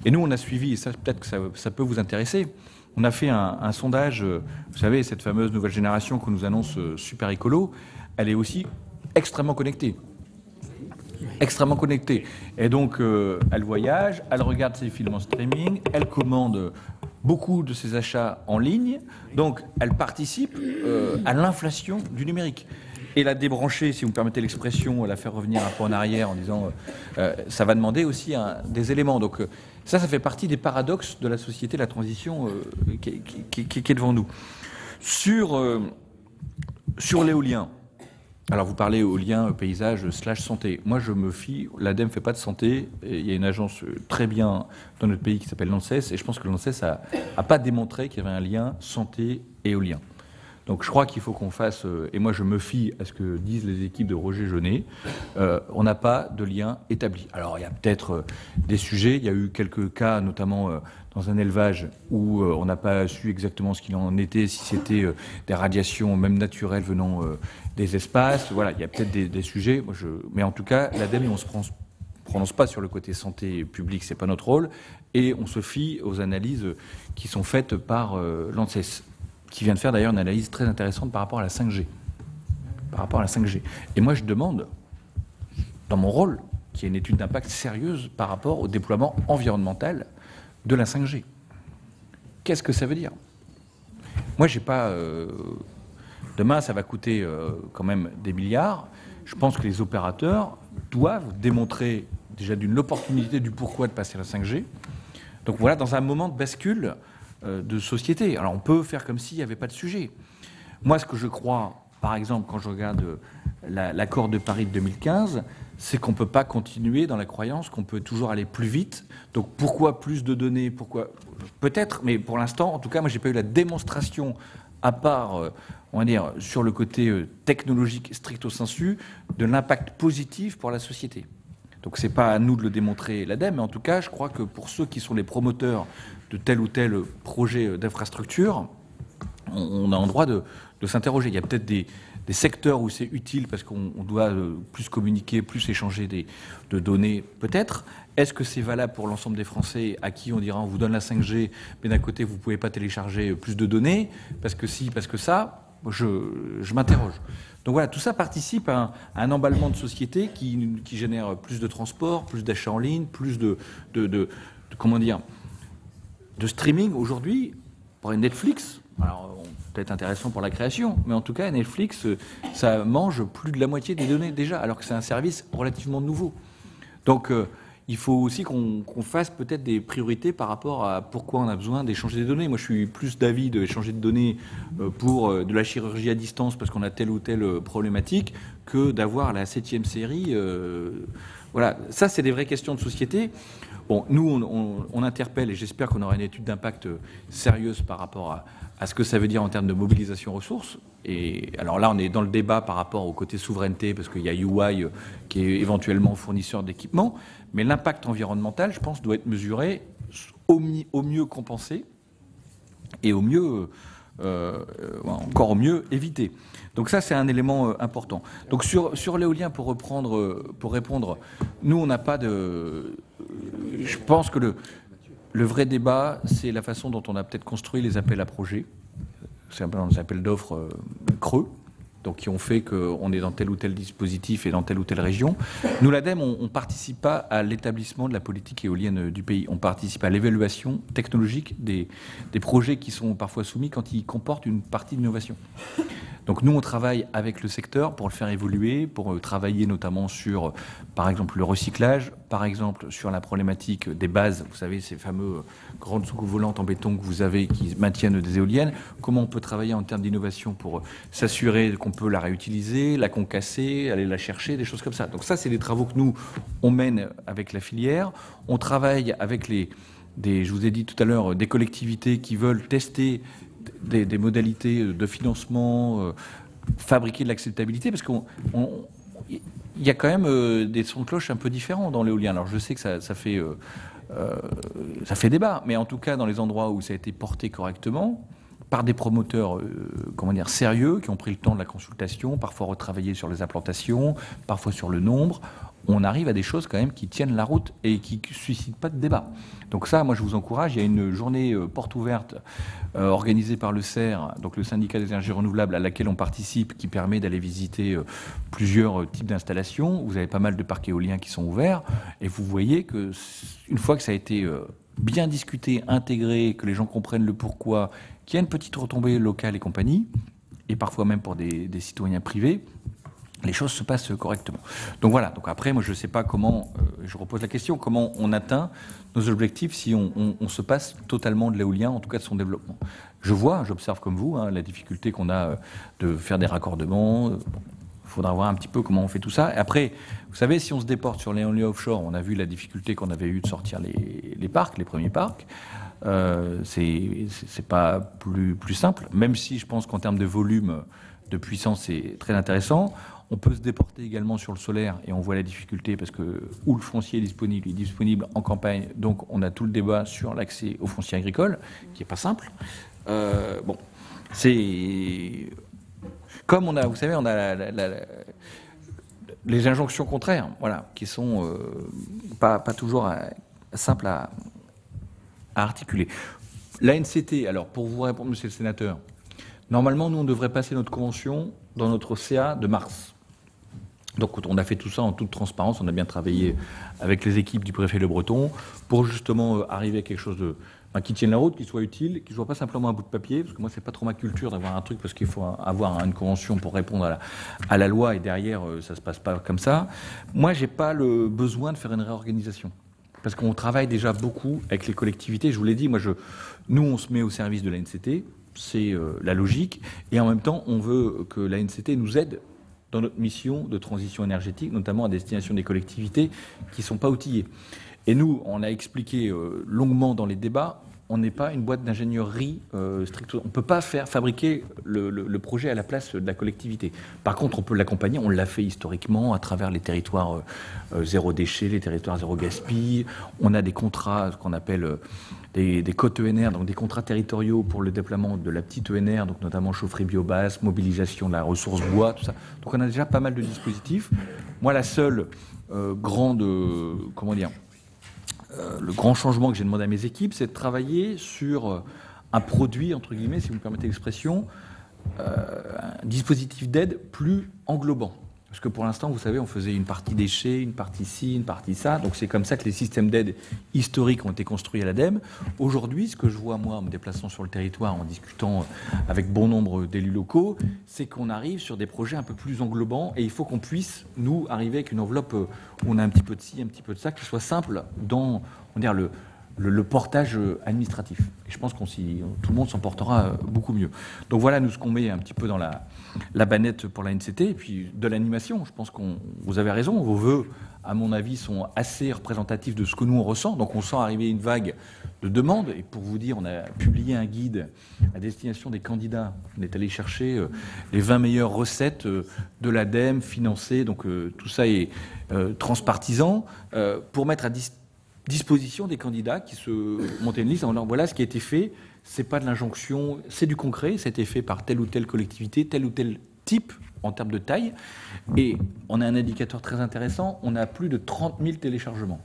Et nous on a suivi, et ça peut-être que ça peut vous intéresser, on a fait un sondage, vous savez cette fameuse nouvelle génération qu'on nous annonce super écolo, elle est aussi extrêmement connectée. Extrêmement connectée. Et donc elle voyage, elle regarde ses films en streaming, elle commande beaucoup de ses achats en ligne, donc elle participe à l'inflation du numérique. Et la débrancher, si vous me permettez l'expression, la faire revenir un peu en arrière en disant ça va demander aussi des éléments. Donc ça fait partie des paradoxes de la société, de la transition qui est devant nous. Sur l'éolien, alors vous parlez éolien, paysage, /santé. Moi je me fie, l'ADEME ne fait pas de santé, et il y a une agence très bien dans notre pays qui s'appelle l'ANSES, et je pense que l'ANSES n'a pas démontré qu'il y avait un lien santé-éolien. Donc je crois qu'il faut qu'on fasse, et moi je me fie à ce que disent les équipes de Roger Jeunet, on n'a pas de lien établi. Alors il y a peut-être des sujets, il y a eu quelques cas, notamment dans un élevage, où on n'a pas su exactement ce qu'il en était, si c'était des radiations même naturelles venant des espaces. Voilà, il y a peut-être des sujets, mais en tout cas, l'ADEME, on ne se prononce pas sur le côté santé publique, c'est pas notre rôle, et on se fie aux analyses qui sont faites par l'ANSES. qui vient de faire d'ailleurs une analyse très intéressante par rapport à la 5G. Et moi, je demande, dans mon rôle, qu'il y ait une étude d'impact sérieuse par rapport au déploiement environnemental de la 5G. Qu'est-ce que ça veut dire? Moi, j'ai pas... demain, ça va coûter quand même des milliards. Je pense que les opérateurs doivent démontrer déjà l'opportunité du pourquoi de passer à la 5G. Donc voilà, dans un moment de bascule de société. Alors on peut faire comme s'il n'y avait pas de sujet. Moi, ce que je crois, par exemple, quand je regarde l'accord de Paris de 2015, c'est qu'on ne peut pas continuer dans la croyance qu'on peut toujours aller plus vite. Donc pourquoi plus de données? Pourquoi? Peut-être, mais pour l'instant, en tout cas, moi, je n'ai pas eu la démonstration, à part, on va dire, sur le côté technologique stricto sensu, de l'impact positif pour la société. Donc ce n'est pas à nous de le démontrer l'ADEME, mais en tout cas, je crois que pour ceux qui sont les promoteurs de tel ou tel projet d'infrastructure, on a en droit de s'interroger. Il y a peut-être des secteurs où c'est utile parce qu'on doit plus communiquer, plus échanger de données, peut-être. Est-ce que c'est valable pour l'ensemble des Français à qui on dira on vous donne la 5G, mais d'un côté vous ne pouvez pas télécharger plus de données, parce que si, parce que ça, je m'interroge. Donc voilà, tout ça participe à un emballement de société qui génère plus de transport, plus d'achats en ligne, plus de comment dire, de streaming. Aujourd'hui, pour Netflix, alors peut-être intéressant pour la création, mais en tout cas, Netflix, ça mange plus de la moitié des données déjà, alors que c'est un service relativement nouveau. Donc il faut aussi qu'on fasse peut-être des priorités par rapport à pourquoi on a besoin d'échanger des données. Moi, je suis plus d'avis d'échanger de données pour de la chirurgie à distance parce qu'on a telle ou telle problématique que d'avoir la 7e série. Voilà, ça, c'est des vraies questions de société. Bon, nous, on interpelle et j'espère qu'on aura une étude d'impact sérieuse par rapport à ce que ça veut dire en termes de mobilisation ressources. Et alors là, on est dans le débat par rapport au côté souveraineté, parce qu'il y a UI qui est éventuellement fournisseur d'équipements, mais l'impact environnemental, je pense, doit être mesuré, au mieux compensé, et au mieux, encore au mieux, évité. Donc ça, c'est un élément important. Donc sur l'éolien, pour répondre, nous, on n'a pas de... Je pense que le vrai débat, c'est la façon dont on a peut-être construit les appels à projets. C'est un peu des appels d'offres creux, donc qui ont fait qu'on est dans tel ou tel dispositif et dans telle ou telle région. Nous, l'ADEME, on ne participe pas à l'établissement de la politique éolienne du pays. On participe à l'évaluation technologique des projets qui sont parfois soumis quand ils comportent une partie d'innovation. Donc nous, on travaille avec le secteur pour le faire évoluer, pour travailler notamment sur, par exemple, le recyclage, par exemple, sur la problématique des bases, vous savez, ces fameux grandes soucoupes volantes en béton que vous avez qui maintiennent des éoliennes. Comment on peut travailler en termes d'innovation pour s'assurer qu'on peut la réutiliser, la concasser, aller la chercher, des choses comme ça. Donc ça, c'est des travaux que nous, on mène avec la filière. On travaille avec je vous ai dit tout à l'heure, des collectivités qui veulent tester des modalités de financement, fabriquer de l'acceptabilité, parce qu'il y a quand même des sons de cloche un peu différents dans l'éolien. Alors je sais que ça fait débat, mais en tout cas dans les endroits où ça a été porté correctement, par des promoteurs sérieux, qui ont pris le temps de la consultation, parfois retravaillé sur les implantations, parfois sur le nombre, on arrive à des choses quand même qui tiennent la route et qui ne suscitent pas de débat. Donc ça, moi je vous encourage, il y a une journée porte ouverte organisée par le CER, donc le syndicat des énergies renouvelables, à laquelle on participe, qui permet d'aller visiter plusieurs types d'installations. Vous avez pas mal de parcs éoliens qui sont ouverts, et vous voyez que une fois que ça a été bien discuté, intégré, que les gens comprennent le pourquoi, qu'il y a une petite retombée locale et compagnie, et parfois même pour des citoyens privés, les choses se passent correctement. Donc voilà, donc après, moi je ne sais pas comment, je repose la question, comment on atteint nos objectifs si on se passe totalement de l'éolien, en tout cas de son développement. J'observe comme vous, la difficulté qu'on a de faire des raccordements. Il faudra voir un petit peu comment on fait tout ça. Et après, vous savez, si on se déporte sur l'éolien offshore, on a vu la difficulté qu'on avait eue de sortir les parcs, les premiers parcs. C'est pas plus simple, même si je pense qu'en termes de volume, de puissance, c'est très intéressant. On peut se déporter également sur le solaire, et on voit la difficulté parce que où le foncier est disponible en campagne, donc on a tout le débat sur l'accès au foncier agricole, qui n'est pas simple. Bon, c'est comme on a, vous savez, on a les injonctions contraires, voilà, qui sont pas toujours simples à articuler. L'ANCT, alors pour vous répondre, monsieur le sénateur, Normalement, nous, on devrait passer notre convention dans notre CA de mars. Donc on a fait tout ça en toute transparence, on a bien travaillé avec les équipes du préfet Le Breton pour justement arriver à quelque chose qui tienne la route, qui soit utile, qui ne soit pas simplement un bout de papier, parce que moi c'est pas trop ma culture d'avoir un truc, parce qu'il faut avoir une convention pour répondre à la loi, et derrière ça se passe pas comme ça. Moi j'ai pas le besoin de faire une réorganisation, parce qu'on travaille déjà beaucoup avec les collectivités. Je vous l'ai dit, nous on se met au service de l'ANCT, c'est la logique, et en même temps on veut que l'ANCT nous aide dans notre mission de transition énergétique, notamment à destination des collectivités qui ne sont pas outillées. Et nous, on a expliqué longuement dans les débats, on n'est pas une boîte d'ingénierie stricte. On ne peut pas fabriquer le projet à la place de la collectivité. Par contre, on peut l'accompagner, on l'a fait historiquement à travers les territoires zéro déchet, les territoires zéro gaspille. On a des contrats, ce qu'on appelle des cotes ENR, donc des contrats territoriaux pour le déploiement de la petite ENR, donc notamment chaufferie biomasse, mobilisation de la ressource bois, tout ça. Donc on a déjà pas mal de dispositifs. Moi, la seule grande, le grand changement que j'ai demandé à mes équipes, c'est de travailler sur un produit, entre guillemets, si vous me permettez l'expression, un dispositif d'aide plus englobant. Parce que pour l'instant, vous savez, on faisait une partie déchets, une partie ci, une partie ça. Donc c'est comme ça que les systèmes d'aide historiques ont été construits à l'ADEME. Aujourd'hui, ce que je vois, moi, en me déplaçant sur le territoire, en discutant avec bon nombre d'élus locaux, c'est qu'on arrive sur des projets un peu plus englobants et il faut qu'on puisse, nous, arriver avec une enveloppe où on a un petit peu de ci, un petit peu de ça, qui soit simple dans, on va dire, le portage administratif. Et je pense tout le monde s'en portera beaucoup mieux. Donc voilà, nous, ce qu'on met un petit peu dans la bannette pour la NCT, et puis de l'animation. Je pense vous avez raison, vos vœux, à mon avis, sont assez représentatifs de ce que nous, on ressent. Donc on sent arriver une vague de demandes. Et pour vous dire, on a publié un guide à destination des candidats. On est allé chercher les 20 meilleures recettes de l'ADEME financées. Donc tout ça est transpartisan pour mettre à disposition des candidats qui se montaient une liste en disant voilà ce qui a été fait, c'est pas de l'injonction, c'est du concret, ça a été fait par telle ou telle collectivité, tel ou tel type en termes de taille. Et on a un indicateur très intéressant, on a plus de 30 000 téléchargements.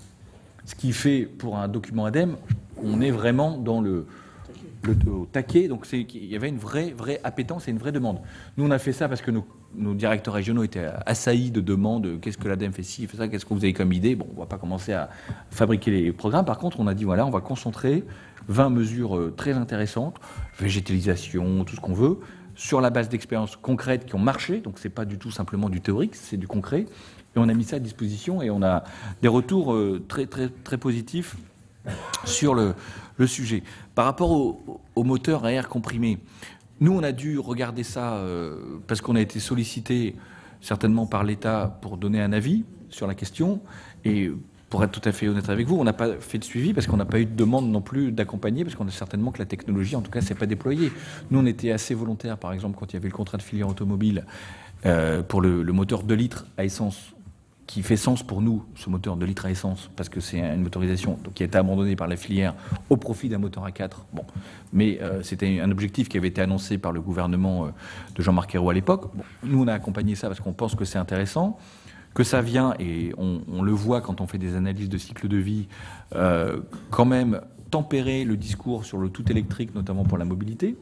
Ce qui fait, pour un document ADEME, on est vraiment dans le taquet, donc il y avait une vraie appétence et une vraie demande. Nous, on a fait ça parce que nos directeurs régionaux étaient assaillis de demandes. Qu'est-ce que l'ADEME fait ci, fait ça, qu'est-ce que vous avez comme idée? Bon, on ne va pas commencer à fabriquer les programmes. Par contre, on a dit, voilà, on va concentrer 20 mesures très intéressantes, végétalisation, tout ce qu'on veut, sur la base d'expériences concrètes qui ont marché. Donc, ce n'est pas du tout simplement du théorique, c'est du concret. Et on a mis ça à disposition et on a des retours très, très, très positifs sur le sujet. Par rapport au moteur à air comprimé, nous, on a dû regarder ça parce qu'on a été sollicité certainement par l'État pour donner un avis sur la question. Et pour être tout à fait honnête avec vous, on n'a pas fait de suivi parce qu'on n'a pas eu de demande non plus d'accompagner, parce qu'on a certainement que la technologie, en tout cas, ne s'est pas déployée. Nous, on était assez volontaires, par exemple, quand il y avait le contrat de filière automobile pour le moteur 2 litres à essence, qui fait sens pour nous, ce moteur 2 litres à essence, parce que c'est une motorisation qui a été abandonnée par la filière au profit d'un moteur à 4. Bon. Mais c'était un objectif qui avait été annoncé par le gouvernement de Jean-Marc Ayrault à l'époque. Bon. Nous, on a accompagné ça parce qu'on pense que c'est intéressant, que ça vient, et on le voit quand on fait des analyses de cycle de vie, quand même tempérer le discours sur le tout électrique, notamment pour la mobilité,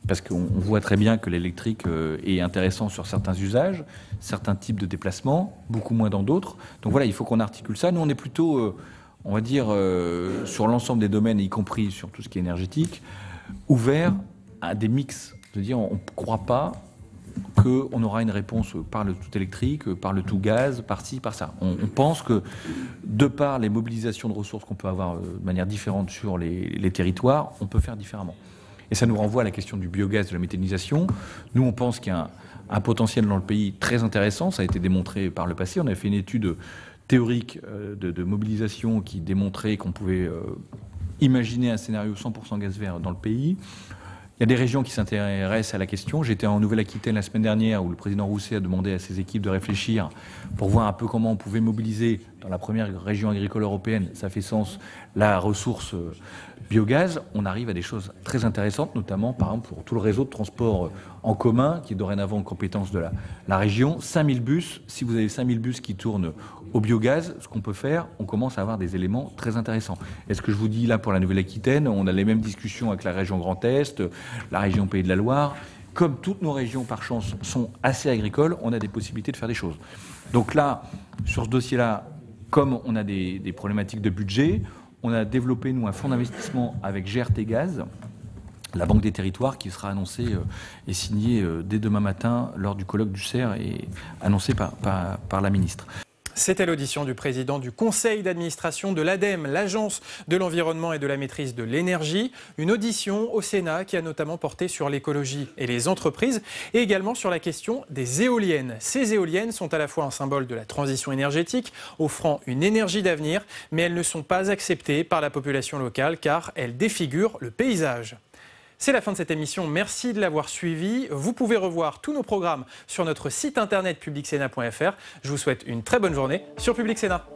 parce qu'on voit très bien que l'électrique est intéressant sur certains usages, certains types de déplacements, beaucoup moins dans d'autres. Donc voilà, il faut qu'on articule ça. Nous, on est plutôt, on va dire, sur l'ensemble des domaines, y compris sur tout ce qui est énergétique, ouvert à des mix. C'est-à-dire, on ne croit pas qu'on aura une réponse par le tout électrique, par le tout gaz, par ci, par ça. On pense que, de par les mobilisations de ressources qu'on peut avoir de manière différente sur les territoires, on peut faire différemment. Et ça nous renvoie à la question du biogaz, de la méthanisation. Nous, on pense qu'il y a un potentiel dans le pays très intéressant. Ça a été démontré par le passé. On a fait une étude théorique de mobilisation qui démontrait qu'on pouvait imaginer un scénario 100% gaz vert dans le pays. Il y a des régions qui s'intéressent à la question. J'étais en Nouvelle-Aquitaine la semaine dernière où le président Rousset a demandé à ses équipes de réfléchir pour voir un peu comment on pouvait mobiliser dans la première région agricole européenne, ça fait sens, la ressource biogaz, on arrive à des choses très intéressantes, notamment par exemple pour tout le réseau de transport en commun qui est dorénavant en compétence de la région. 5000 bus, si vous avez 5000 bus qui tournent au biogaz, ce qu'on peut faire, on commence à avoir des éléments très intéressants. Et ce que je vous dis là pour la Nouvelle-Aquitaine, on a les mêmes discussions avec la région Grand Est, la région Pays de la Loire. Comme toutes nos régions, par chance, sont assez agricoles, on a des possibilités de faire des choses. Donc là, sur ce dossier-là, comme on a des problématiques de budget, on a développé, nous, un fonds d'investissement avec GRT Gaz, la Banque des Territoires, qui sera annoncé et signé dès demain matin lors du colloque du CER et annoncé par la ministre. C'était l'audition du président du conseil d'administration de l'ADEME, l'Agence de l'environnement et de la maîtrise de l'énergie. Une audition au Sénat qui a notamment porté sur l'écologie et les entreprises et également sur la question des éoliennes. Ces éoliennes sont à la fois un symbole de la transition énergétique, offrant une énergie d'avenir, mais elles ne sont pas acceptées par la population locale car elles défigurent le paysage. C'est la fin de cette émission, merci de l'avoir suivi. Vous pouvez revoir tous nos programmes sur notre site internet publicsena.fr. Je vous souhaite une très bonne journée sur Public Sénat.